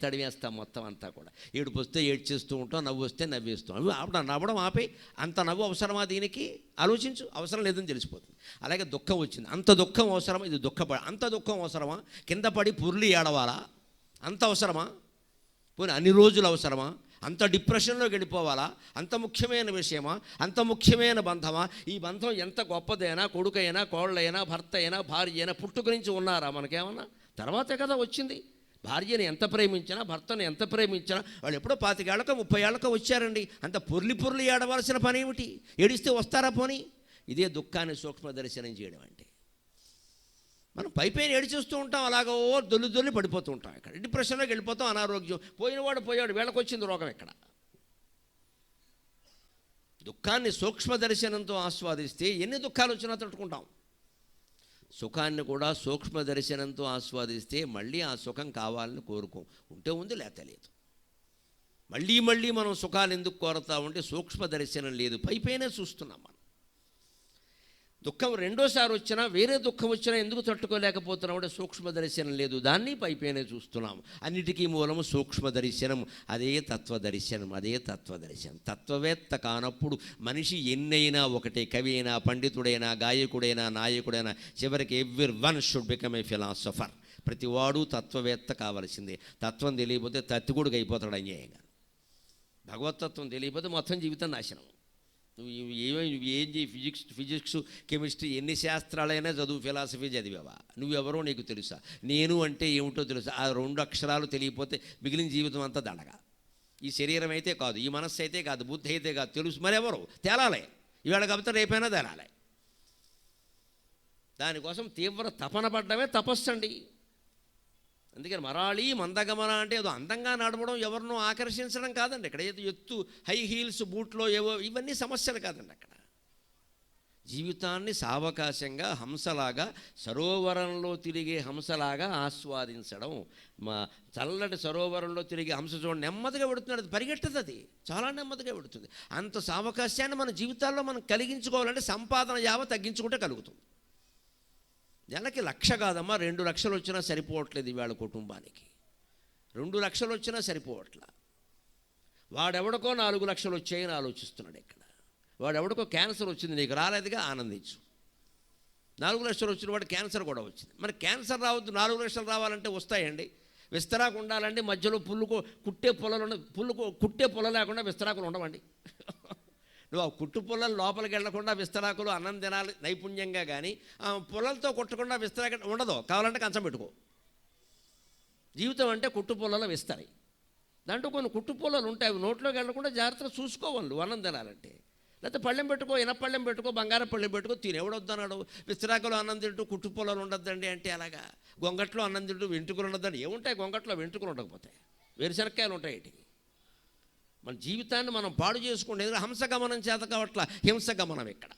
తడివేస్తాం మొత్తం అంతా కూడా. ఏడుపు వస్తే ఏడ్చేస్తూ ఉంటాం, నవ్వు వస్తే నవ్వేస్తాం. నవ్వడం ఆపే. అంత నవ్వు అవసరమా దీనికి? ఆలోచించు. అవసరం లేదని తెలిసిపోతుంది. అలాగే దుఃఖం వచ్చింది, అంత దుఃఖం అవసరమా? ఇది అంత దుఃఖం అవసరమా? కింద పడి పుర్లి ఏడవాలా? అంత అవసరమా? పోనీ అన్ని రోజులు అవసరమా? అంత డిప్రెషన్లోకి వెళ్ళిపోవాలా? అంత ముఖ్యమైన విషయమా? అంత ముఖ్యమైన బంధమా? ఈ బంధం ఎంత గొప్పదైనా, కొడుకైనా, కోళ్ళైనా, భర్త అయినా, భార్య అయినా పుట్టుక నుంచి ఉన్నారా మనకేమన్నా? తర్వాతే కదా వచ్చింది. భార్యని ఎంత ప్రేమించినా, భర్తను ఎంత ప్రేమించినా, వాళ్ళు ఎప్పుడో 25 ఏళ్ళకో 30 ఏళ్ళకో వచ్చారండి. అంత పొర్లి ఏడవలసిన పని ఏమిటి? ఏడిస్తే వస్తారా పోనీ? ఇదే దుఃఖాన్ని సూక్ష్మ దర్శనం చేయడం అంటే. మనం పైపైన ఏడిచేస్తూ ఉంటాం, అలాగో దొల్లి పడిపోతూ ఉంటాం. ఇక్కడ డిప్రెషన్లోకి వెళ్ళిపోతాం, అనారోగ్యం. పోయాడు వీళ్ళకి వచ్చింది రోగం ఎక్కడ? దుఃఖాన్ని సూక్ష్మ దర్శనంతో ఆస్వాదిస్తే ఎన్ని దుఃఖాలు వచ్చినా తట్టుకుంటాం. సుఖాన్ని కూడా సూక్ష్మ దర్శనంతో ఆస్వాదిస్తే మళ్ళీ ఆ సుఖం కావాలని కోరుకోం. ఉంటే ఉంది, లేకపోతే లేదు. మళ్ళీ మనం సుఖాలు ఎందుకు కోరుతా ఉంటే సూక్ష్మ దర్శనం లేదు, పైపైనే చూస్తున్నాం మనం. దుఃఖం రెండోసారి వచ్చినా, వేరే దుఃఖం వచ్చినా ఎందుకు తట్టుకోలేకపోతున్నాం అంటే సూక్ష్మ దర్శనం లేదు, దాన్ని పైపైనే చూస్తున్నాం. అన్నిటికీ మూలము సూక్ష్మ దర్శనం. అదే తత్వదర్శనం. తత్వవేత్త కానప్పుడు మనిషి ఎన్నైనా ఒకటే. కవి అయినా, పండితుడైనా, గాయకుడైనా, నాయకుడైనా, చివరికి everyone should become a philosopher. ప్రతివాడు తత్వవేత్త కావలసిందే. తత్వం తెలియకపోతే తత్తిగుడికి అయిపోతాడు అన్యాయంగా. భగవతత్వం తెలియకపోతే మొత్తం జీవితం నాశనం. నువ్వు ఏం చేయి, ఫిజిక్స్ కెమిస్ట్రీ ఎన్ని శాస్త్రాలైనా చదువు, ఫిలాసఫీ చదివావా? నువ్వెవరో నీకు తెలుసా? నేను అంటే ఏమిటో తెలుసా? ఆ 2 అక్షరాలు తెలియకపోతే మిగిలిన జీవితం అంతా దండగా. ఈ శరీరం అయితే కాదు, ఈ మనస్సు అయితే కాదు, బుద్ధి అయితే కాదు, తెలుసు మరెవరు? తేలాలే. ఇవాళ కాకపోతే రేపైనా తేలాలి. దానికోసం తీవ్ర తపన పడ్డమే తపస్సు అండి. అందుకని మరాళి మందగమన అంటే ఏదో అందంగా నడవడం, ఎవరినో ఆకర్షించడం కాదండి. ఇక్కడ ఏదో ఎత్తు హై హీల్స్ బూట్లో ఏవో ఇవన్నీ సమస్యలు కాదండి. అక్కడ జీవితాన్ని సావకాశంగా హంసలాగా, సరోవరంలో తిరిగే హంసలాగా ఆస్వాదించడం. మా చల్లటి సరోవరంలో తిరిగే హంస చూడండి, నెమ్మదిగా పెడుతున్నాడు, అది పరిగెట్టదు, అది చాలా నెమ్మదిగా పెడుతుంది. అంత సావకాశాన్ని మన జీవితాల్లో మనం కలిగించుకోవాలంటే సంపాదన యావ తగ్గించుకుంటే కలుగుతుంది. నెలకి 1,00,000 కాదమ్మా, 2 లక్షలు వచ్చినా సరిపోవట్లేదు ఇవాళ కుటుంబానికి. 2 లక్షలు వచ్చినా సరిపోవట్లా. వాడెవడికో 4 లక్షలు వచ్చాయని ఆలోచిస్తున్నాడు ఇక్కడ. వాడెవడికో క్యాన్సర్ వచ్చింది, నీకు రాలేదుగా, ఆనందించు. 4 లక్షలు వచ్చిన వాడు క్యాన్సర్ కూడా వచ్చింది. మరి క్యాన్సర్ రావద్దు, 4 లక్షలు రావాలంటే వస్తాయండి. విస్తరాకు ఉండాలండి, మధ్యలో కుట్టే పొల లేకుండా విస్తరాకులు ఉండవండి. నువ్వు ఆ కుట్టు పొలాలు లోపలికి వెళ్లకుండా విస్తరాకులు అన్నం తినాలి నైపుణ్యంగా, కానీ పొలాలతో కొట్టకుండా విస్తరాక ఉండదు. కావాలంటే కంచం పెట్టుకో. జీవితం అంటే కుట్టు పొలాలు విస్తరాయి. దాంట్లో కొన్ని కుట్టు పొలాలు ఉంటాయి, అవి నోట్లోకి వెళ్ళకుండా జాగ్రత్తగా చూసుకోవాలి అన్నం తినాలంటే. లేకపోతే పళ్ళెం పెట్టుకో, ఇనపళ్ళెం పెట్టుకో, బంగారం పళ్ళెం పెట్టుకో, తినేవడొద్దన్నాడు. విస్తరాకులు అన్నం తింటూ కుట్టు పొలాలు ఉండొద్దండి అంటే అలాగా. గొంగట్లో అన్నం తింటూ వెంట్రుకలు ఉండొద్దండి. ఏముంటాయి గొంగట్లో? వెంట్రుకలు ఉండకపోతాయి, వేరుశనక్కాయలు ఉంటాయి. వీటికి మన జీవితాన్ని మనం పాడు చేసుకుంటే హంసగమనం చేత కావట్ల, హింసగమనం ఇక్కడ.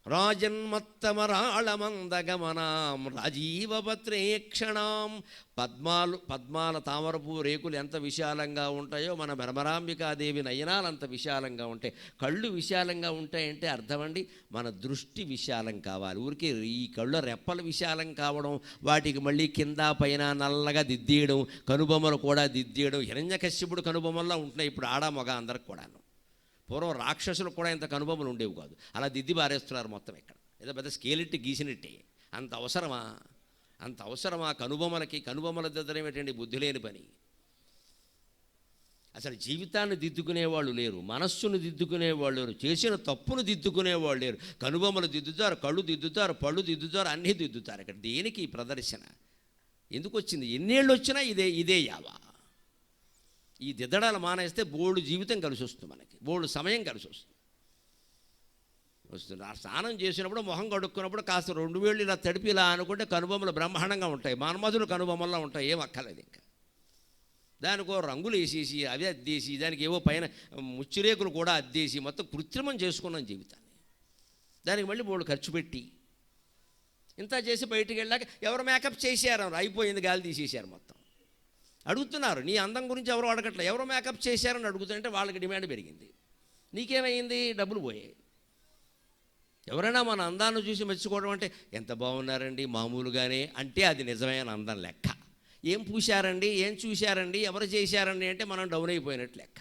రాజన్మత్తమరాళమందగమనాం రాజీవపత్రేక్షణాం. పద్మాల తామరపు రేకులు ఎంత విశాలంగా ఉంటాయో మన భ్రమరాంబికాదేవి నయనాలు అంత విశాలంగా ఉంటాయి. కళ్ళు విశాలంగా ఉంటాయంటే అర్థమండి, మన దృష్టి విశాలం కావాలి. ఊరికే ఈ కళ్ళ రెప్పలు విశాలం కావడం, వాటికి మళ్ళీ కింద పైన నల్లగా దిద్దేయడం, కనుబొమ్మలు కూడా దిద్దేయడం. హిరణ్యకశ్యపుడు కనుబొమ్మల్లో ఉంటున్నాయి ఇప్పుడు ఆడ మగ అందరికి కూడాను. పూర్వం రాక్షసులకు కూడా ఇంత కనుబొమ్మలు ఉండేవి కాదు, అలా దిద్ది బారేస్తున్నారు మొత్తం. ఇక్కడ ఏదో పెద్ద స్కేలెట్టి గీసినట్టే. అంత అవసరమా కనుబొమ్మల దిద్దడం ఏంటండి? బుద్ధి లేని పని. అసలు జీవితాన్ని దిద్దుకునేవాళ్ళు లేరు, మనస్సును దిద్దుకునేవాళ్ళు లేరు, చేసిన తప్పును దిద్దుకునేవాళ్ళు లేరు. కనుబొమ్మలు దిద్దుతారు, కళ్ళు దిద్దుతారు, పళ్ళు దిద్దుతారు, అన్నీ దిద్దుతారు. ఇక్కడ దేనికి ఈ ప్రదర్శన? ఎందుకు వచ్చింది? ఎన్నేళ్ళు వచ్చినా ఇదే యావా. ఈ దిద్దడాలు మానేస్తే బోల్డు జీవితం కలిసి వస్తుంది, మనకి బోల్డు సమయం కలిసి వస్తుంది. స్నానం చేసినప్పుడు మొహం కడుక్కున్నప్పుడు కాస్త 2 వేళ్ళు ఇలా తడిపి ఇలా అనుకుంటే కనుబొమ్మలు బ్రహ్మాండంగా ఉంటాయి. మన్మధులు కనుబొమ్మల్లో ఉంటాయి, ఏం అక్కర్లేదు. ఇంకా దానికో రంగులు వేసేసి అవి అద్దేసి, దానికి ఏవో పైన ముచ్చిరేకులు కూడా అద్దేసి మొత్తం కృత్రిమం చేసుకున్నాం జీవితాన్ని. దానికి మళ్ళీ బోల్డు ఖర్చు పెట్టి ఇంత చేసి బయటికి వెళ్ళాక ఎవరు మేకప్ చేశారు, అయిపోయింది, గాలి తీసేశారు మొత్తం. అడుగుతున్నారు, నీ అందం గురించి ఎవరు అడగట్లేదు, ఎవరో మేకప్ చేశారని అడుగుతుంటే వాళ్ళకి డిమాండ్ పెరిగింది. నీకేమైంది? డబ్బులు పోయాయి. ఎవరైనా మన అందాన్ని చూసి మెచ్చుకోవడం అంటే ఎంత బాగున్నారండి మామూలుగానే అంటే అది నిజమైన అందం లెక్క. ఏం పూశారండి, ఏం చూశారండి, ఎవరు చేశారండి అంటే మనం డౌన్ అయిపోయినట్టు లెక్క.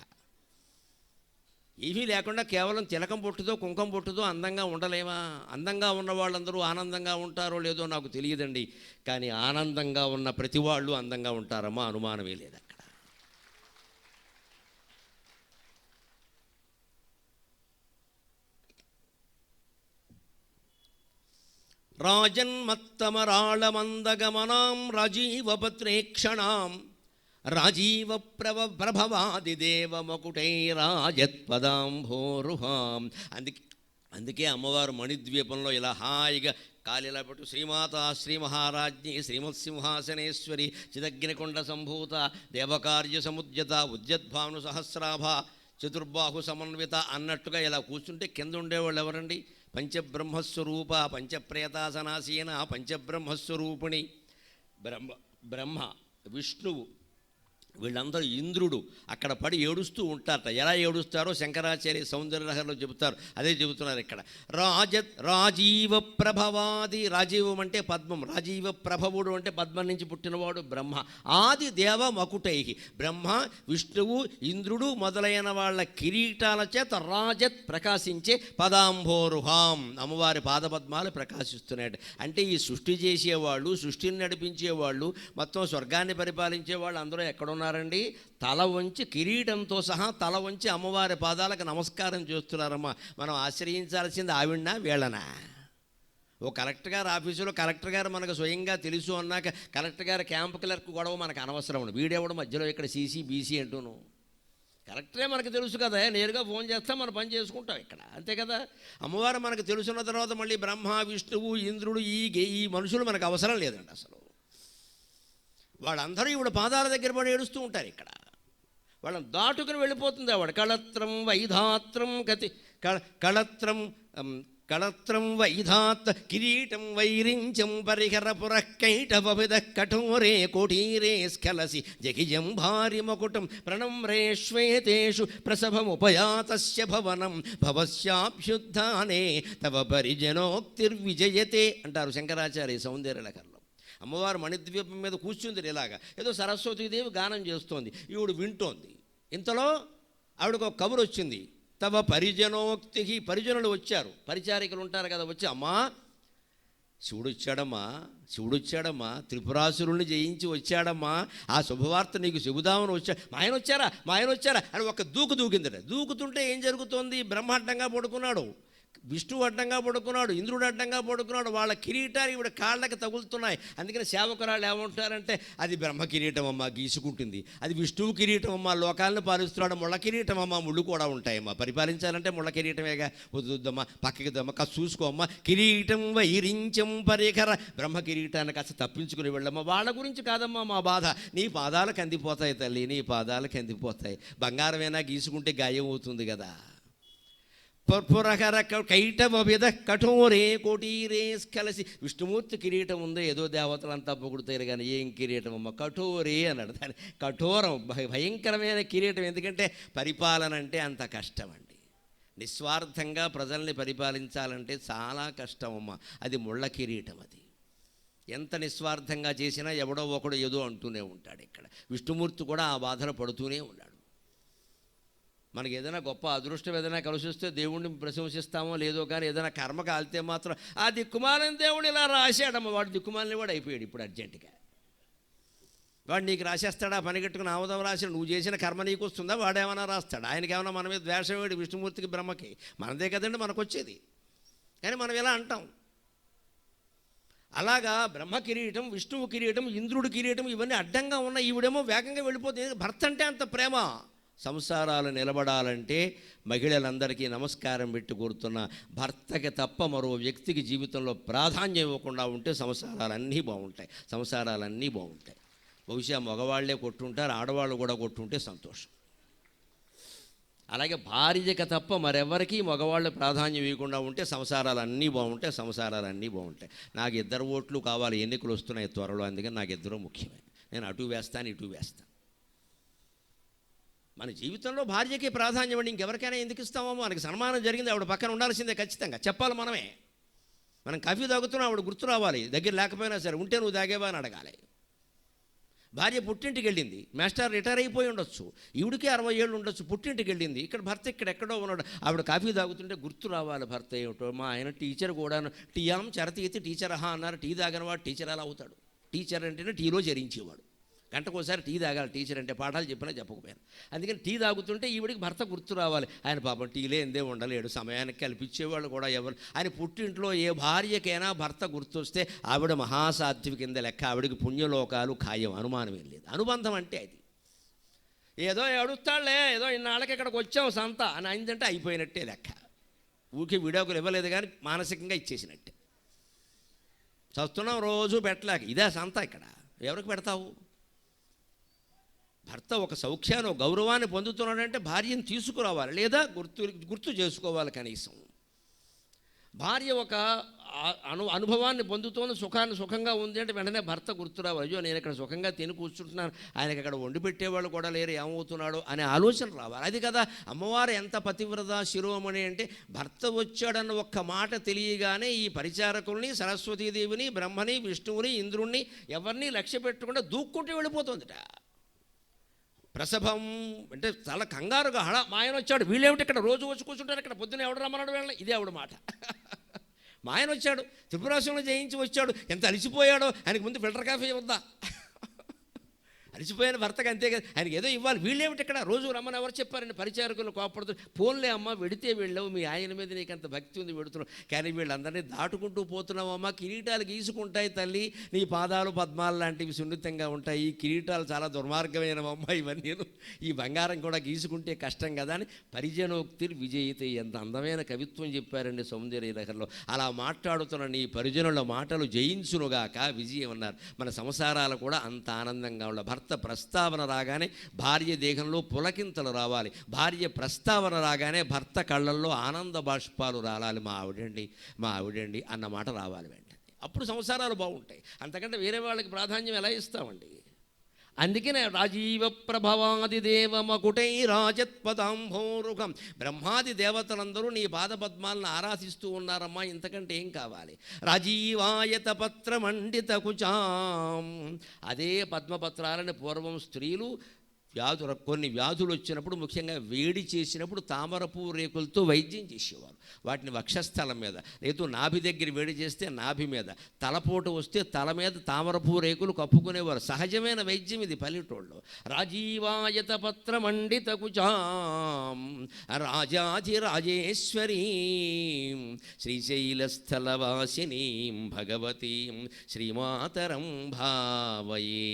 ఏమీ లేకుండా కేవలం తిలకం పొట్టుతో కుంకం పొట్టుతో అందంగా ఉండలేమా? అందంగా ఉన్న వాళ్ళందరూ ఆనందంగా ఉంటారో లేదో నాకు తెలియదండి, కానీ ఆనందంగా ఉన్న ప్రతి వాళ్ళు అందంగా ఉంటారమ్మా, అనుమానమే లేదు. అక్కడ రాజన్మత్తమరాళమందగమనాం రాజీవపత్రేక్షణాం రాజీవ ప్రభభవాదిదేవమకుటైరాజత్పదాంభోరుహాం. అందుకే అమ్మవారు మణిద్వీపంలో ఇలా హాయిగా కాలిలా పెట్టు శ్రీమాత శ్రీ మహారాజ్ఞి శ్రీమత్సింహాసనేశ్వరి చిదగ్నికొండ సంభూత దేవకార్య సముద్యత ఉద్యద్భాను సహస్రాభ చతుర్బాహు సమన్విత అన్నట్టుగా ఇలా కూర్చుంటే కింద ఉండేవాళ్ళు ఎవరండి? పంచబ్రహ్మస్వరూప పంచప్రేతాసనాసీన పంచబ్రహ్మస్వరూపిణి బ్రహ్మ విష్ణువు వీళ్ళందరూ ఇంద్రుడు అక్కడ పడి ఏడుస్తూ ఉంటారట. ఎలా ఏడుస్తారో శంకరాచార్య సౌందర్యలహరిలో చెబుతారు. అదే చెబుతున్నారు ఇక్కడ. రాజీవ ప్రభవాది, రాజీవం అంటే పద్మం, రాజీవ ప్రభవుడు అంటే పద్మం నుంచి పుట్టినవాడు బ్రహ్మ. ఆది దేవ మకుటై, బ్రహ్మ విష్ణువు ఇంద్రుడు మొదలైన వాళ్ళ కిరీటాల చేత రాజత్ ప్రకాశించే పదాంభోరుహాం, అమ్మవారి పాదపద్మాలు ప్రకాశిస్తున్నాడు. అంటే ఈ సృష్టి చేసేవాళ్ళు, సృష్టిని నడిపించేవాళ్ళు, మొత్తం స్వర్గాన్ని పరిపాలించే వాళ్ళు అందరూ ఎక్కడున్నారు రండి? తల వంచి కిరీటంతో సహా తల వంచి అమ్మవారి పాదాలకు నమస్కారం చేస్తున్నారమ్మా. మనం ఆశ్రయించాల్సింది ఆవిడనా వీళ్ళనా? ఓ కలెక్టర్ గారు ఆఫీసులో కలెక్టర్ గారు మనకు స్వయంగా తెలుసు అన్నాక కలెక్టర్ గారు క్యాంప్ క్లర్క్ గొడవ మనకు అనవసరం. వీడేవాడు మధ్యలో ఇక్కడ సీసీ బీసీ అంటూను. కలెక్టరే మనకు తెలుసు కదా, నేరుగా ఫోన్ చేస్తాం, మనం పని చేసుకుంటాం ఇక్కడ, అంతే కదా. అమ్మవారు మనకు తెలుసున్న తర్వాత మళ్ళీ బ్రహ్మ విష్ణువు ఇంద్రుడు ఈ మనుషులు మనకు అవసరం లేదండి అసలు. వాళ్ళందరూ ఈవిడ పాదాల దగ్గర పడి ఏడుస్తూ ఉంటారు. ఇక్కడ వాళ్ళని దాటుకుని వెళ్ళిపోతుంది ఆవిడ. కళత్రం వైధాత్రం గతి కళత్రం వైధాత్ కిరీటం వైరించం పరిహర పురఃకైటవవిద కఠోరే కోటీరే స్ఖలసి జగిజం భారి మకుటం ప్రణమ్రే శ్వేతేషు ప్రసభముపయాతస్య భవనం భవస్యాభ్యుద్ధానే తవ పరిజనోక్తిర్విజయతే అంటారు శంకరాచార్య సౌందర్యలహరిలో. అమ్మవారు మణిద్వీపం మీద కూర్చుంది ఇలాగా, ఏదో సరస్వతీదేవి గానం చేస్తోంది, ఈవిడ వింటోంది. ఇంతలో ఆవిడకు ఒక కబురు వచ్చింది. తవ పరిజనోక్తి, పరిజనులు వచ్చారు, పరిచారికలు ఉంటారు కదా, వచ్చి అమ్మా శివుడు వచ్చాడమ్మా త్రిపురాసురుల్ని జయించి వచ్చాడమ్మా, ఆ శుభవార్త నీకు చెబుదామని మా ఆయన వచ్చారా అని ఒక దూకిందట. దూకుతుంటే ఏం జరుగుతోంది? బ్రహ్మ అడ్డంగా పడుకున్నాడు, విష్ణువు అడ్డంగా పడుకున్నాడు, ఇంద్రుడు అడ్డంగా పడుకున్నాడు. వాళ్ళ కిరీటాలు ఈవిడ కాళ్ళకి తగులుతున్నాయి. అందుకని సేవకురాళ్ళు ఏమంటారంటే, అది బ్రహ్మ కిరీటం అమ్మ గీసుకుంటుంది, అది విష్ణువు కిరీటం అమ్మ లోకాలను పాలిస్తున్నాడు, ముళ్ళ కిరీటం అమ్మ ముళ్ళు కూడా ఉంటాయమ్మా, పరిపాలించాలంటే ముళ్ళ కిరీటమేగా, వద్దుద్దమ్మా పక్కకి దమ్మ కాస్త చూసుకోమ్మా, కిరీటం వైరించం పరికర, బ్రహ్మ కిరీటాన్ని కాస్త తప్పించుకుని వెళ్ళమ్మా. వాళ్ళ గురించి కాదమ్మా మా బాధ, నీ పాదాలకు అందిపోతాయి తల్లి, నీ పాదాలకు అందిపోతాయి. బంగారమైనా గీసుకుంటే గాయం అవుతుంది కదా. పురహర కైటవవిద కఠోరే కోటీరే స్ఖలసి, విష్ణుమూర్తి కిరీటం ఉందో ఏదో దేవతలంతా పొగుడుతారు కానీ ఏం కిరీటం అమ్మ, కఠోరే అన్నాడు. దాని కఠోరం భయంకరమైన కిరీటం. ఎందుకంటే పరిపాలన అంటే అంత కష్టం అండి. నిస్వార్థంగా ప్రజల్ని పరిపాలించాలంటే చాలా కష్టం అమ్మ. అది ముళ్ళ కిరీటం. అది ఎంత నిస్వార్థంగా చేసినా ఎవడో ఒకడు ఏదో అంటూనే ఉంటాడు. ఇక్కడ విష్ణుమూర్తి కూడా ఆ బాధలు పడుతూనే ఉన్నాడు. మనకి ఏదైనా గొప్ప అదృష్టం ఏదైనా కలిసి వస్తే దేవుణ్ణి ప్రశంసిస్తామో లేదో, కానీ ఏదైనా కర్మ కాలితే మాత్రం ఆ దిక్కుమాలని దేవుడు ఇలా రాశాడమ్మ, వాడు దిక్కుమాలని వాడు అయిపోయాడు ఇప్పుడు అర్జెంటుగా. వాడు నీకు రాసేస్తాడా? పని కట్టుకుని ఆముదం రాసి నువ్వు చేసిన కర్మ నీకు వస్తుందా? వాడేమైనా రాస్తాడు? ఆయనకేమైనా మన మీద ద్వేషం వేడి విష్ణుమూర్తికి బ్రహ్మకి, మనదే కదండి మనకు వచ్చేది. కానీ మనం ఇలా అంటాం. అలాగా బ్రహ్మ కిరీటం, విష్ణువు కిరీటం, ఇంద్రుడి కిరీటం ఇవన్నీ అడ్డంగా ఉన్నాయి. ఈవిడేమో వేగంగా వెళ్ళిపోతుంది. భర్త అంటే అంత ప్రేమ. సంసారాలు నిలబడాలంటే మహిళలందరికీ నమస్కారం పెట్టి కోరుతున్న, భర్తకి తప్ప మరో వ్యక్తికి జీవితంలో ప్రాధాన్యం ఇవ్వకుండా ఉంటే సంసారాలన్నీ బాగుంటాయి. బహుశా మగవాళ్లే కొట్టుంటారు, ఆడవాళ్ళు కూడా కొట్టుంటే సంతోషం. అలాగే భార్యకి తప్ప మరెవరికి మగవాళ్ళు ప్రాధాన్యం ఇవ్వకుండా ఉంటే సంసారాలన్నీ బాగుంటాయి. నాకు 2 ఓట్లు కావాలి, ఎన్నికలు వస్తున్నాయి త్వరలో, అందుకని నాకు 2 ముఖ్యమే. నేను అటు వేస్తాను ఇటు వేస్తాను. మన జీవితంలో భార్యకి ప్రాధాన్యం అండి. ఇంకెవరికైనా ఎందుకు ఇస్తామో? మనకి సన్మానం జరిగింది, ఆవిడ పక్కన ఉండాల్సిందే, ఖచ్చితంగా చెప్పాలి మనమే. మనం కాఫీ తాగుతున్నాం, ఆవిడ గుర్తు రావాలి, దగ్గర లేకపోయినా సరే, ఉంటే నువ్వు తాగేవా అని అడగాలి. భార్య పుట్టింటికి వెళ్ళింది, మాస్టర్ రిటైర్ అయిపోయి ఉండొచ్చు, ఈవిడికి 60 ఏళ్ళు ఉండొచ్చు, పుట్టింటికి వెళ్ళింది, ఇక్కడ భర్త ఎక్కడో ఉన్నాడు, ఆవిడ కాఫీ తాగుతుంటే గుర్తు రావాలి భర్త ఏమిటో. మా ఆయన టీచర్ కూడాను, టీయాం చరతీతి టీచర్ అన్నారు, టీ తాగిన వాడు టీచర్ ఎలా అవుతాడు? టీచర్ అంటేనే టీలో జరించేవాడు, గంటకోసారి టీ తాగాలి టీచర్ అంటే, పాఠాలు చెప్పినా చెప్పకపోయాను. అందుకని టీ తాగుతుంటే ఈవిడికి భర్త గుర్తు రావాలి. ఆయన పాపం టీలే ఎందే ఉండలేడు, సమయానికి కల్పించేవాళ్ళు కూడా ఎవరు. ఆయన పుట్టింట్లో ఏ భార్యకైనా భర్త గుర్తొస్తే ఆవిడ మహాసాధ్వి కింద లెక్క, ఆవిడికి పుణ్యలోకాలు ఖాయం, అనుమానం ఏం లేదు. అనుబంధం అంటే అది. ఏదో ఏడుస్తాడులే, ఏదో ఇన్నాళ్ళకి ఇక్కడికి వచ్చాం సంత అని అయిందంటే అయిపోయినట్టే లెక్క. ఊరికి విడాకులు ఇవ్వలేదు కానీ మానసికంగా ఇచ్చేసినట్టే. చస్తున్నాం రోజు పెట్టలేక, ఇదే సంత. ఇక్కడ ఎవరికి పెడతావు? భర్త ఒక సౌఖ్యాన్ని, ఒక గౌరవాన్ని పొందుతున్నాడంటే భార్యను తీసుకురావాలి, లేదా గుర్తు చేసుకోవాలి కనీసం. భార్య ఒక అనుభవాన్ని పొందుతోంది, సుఖంగా ఉంది అంటే వెంటనే భర్త గుర్తురావాలి. అయ్యో నేను ఇక్కడ సుఖంగా తిని కూర్చుంటున్నాను, ఆయనకి అక్కడ వండి పెట్టేవాళ్ళు కూడా లేరు, ఏమవుతున్నాడో అనే ఆలోచన రావాలి. అది కదా అమ్మవారు ఎంత పతివ్రత శిరోమణి అంటే, భర్త వచ్చాడన్న ఒక్క మాట తెలియగానే ఈ పరిచారకుల్ని, సరస్వతీదేవిని, బ్రహ్మని, విష్ణువుని, ఇంద్రుణ్ణి ఎవరిని లక్ష్య పెట్టకుండా దూక్కుంటూ వెళ్ళిపోతుందిట. ప్రసభం అంటే చాలా కంగారుగా, మా ఆయన వచ్చాడు, వీళ్ళేమిటి ఇక్కడ రోజు వచ్చి కూర్చుంటారు, ఇక్కడ పొద్దున ఎవడు రమ్మన్నాడు వీళ్ళని, ఇదే ఆవిడ మాట. మా ఆయన వచ్చాడు, త్రిపురాసులను జయించి వచ్చాడు, ఎంత అలిసిపోయాడో, ఆయనకు ముందు ఫిల్టర్ కాఫీ ఇవ్వద్దా? అలిసిపోయిన భర్తకు అంతే కదా, ఆయనకి ఏదో ఇవ్వాలి. వీళ్ళేమిటి ఇక్కడ రోజు రమ్మని ఎవరు చెప్పారని పరిచారకులు కోపడుతుంది. పోన్లే అమ్మ, వెడితే వెళ్ళావు, మీ ఆయన మీద నీకు అంత భక్తి ఉంది, వెడుతున్నావు, కానీ వీళ్ళందరినీ దాటుకుంటూ పోతున్నావమ్మా. కిరీటాలు గీసుకుంటాయి తల్లి, నీ పాదాలు పద్మాలు లాంటివి సున్నితంగా ఉంటాయి, ఈ కిరీటాలు చాలా దుర్మార్గమైనవమ్మ, ఇవన్నీ ఈ బంగారం కూడా గీసుకుంటే కష్టం కదా అని పరిజనోక్తి విజయితే, ఎంత అందమైన కవిత్వం చెప్పారండి సౌందర్యలహరిలో. అలా మాట్లాడుతున్న నీ పరిజనుల మాటలు జయించునుగాక విజయం అన్నారు. మన సంసారాలు కూడా అంత ఆనందంగా ఉండాలి. భర్త ప్రస్తావన రాగానే భార్య దేహంలో పులకింతలు రావాలి, భార్య ప్రస్తావన రాగానే భర్త కళ్ళల్లో ఆనంద బాష్పాలు రావాలి. మా ఆవిడండి అన్న మాట రావాలి వెంటనే, అప్పుడు సంసారాలు బాగుంటాయి. అంతకంటే వేరే వాళ్ళకి ప్రాధాన్యం ఎలా ఇస్తామండి? అందుకనే రాజీవ ప్రభవాది దేవమకుటై రాజత్పదాంభోరుఖం, బ్రహ్మాది దేవతలందరూ నీ పాదపద్మాలను ఆరాధిస్తూ ఉన్నారమ్మా, ఇంతకంటే ఏం కావాలి? రాజీవాయత పత్రమండిత కుచాం, అదే పద్మపత్రాలని పూర్వం స్త్రీలు కొన్ని వ్యాధులు వచ్చినప్పుడు, ముఖ్యంగా వేడి చేసినప్పుడు తామరపు రేకులతో వైద్యం చేసేవారు. వాటిని వక్షస్థలం మీద, లేదు నాభి దగ్గర వేడి చేస్తే నాభి మీద, తలపోటు వస్తే తల మీద తామరపు రేకులు కప్పుకునేవారు. సహజమైన వైద్యం ఇది పల్లెటూళ్ళు. రాజీవాయత పత్రమండిత కుచాం రాజాధిరాజేశ్వరీం శ్రీశైలస్థలవాసినీం భగవతీం శ్రీమాతరం భావయే.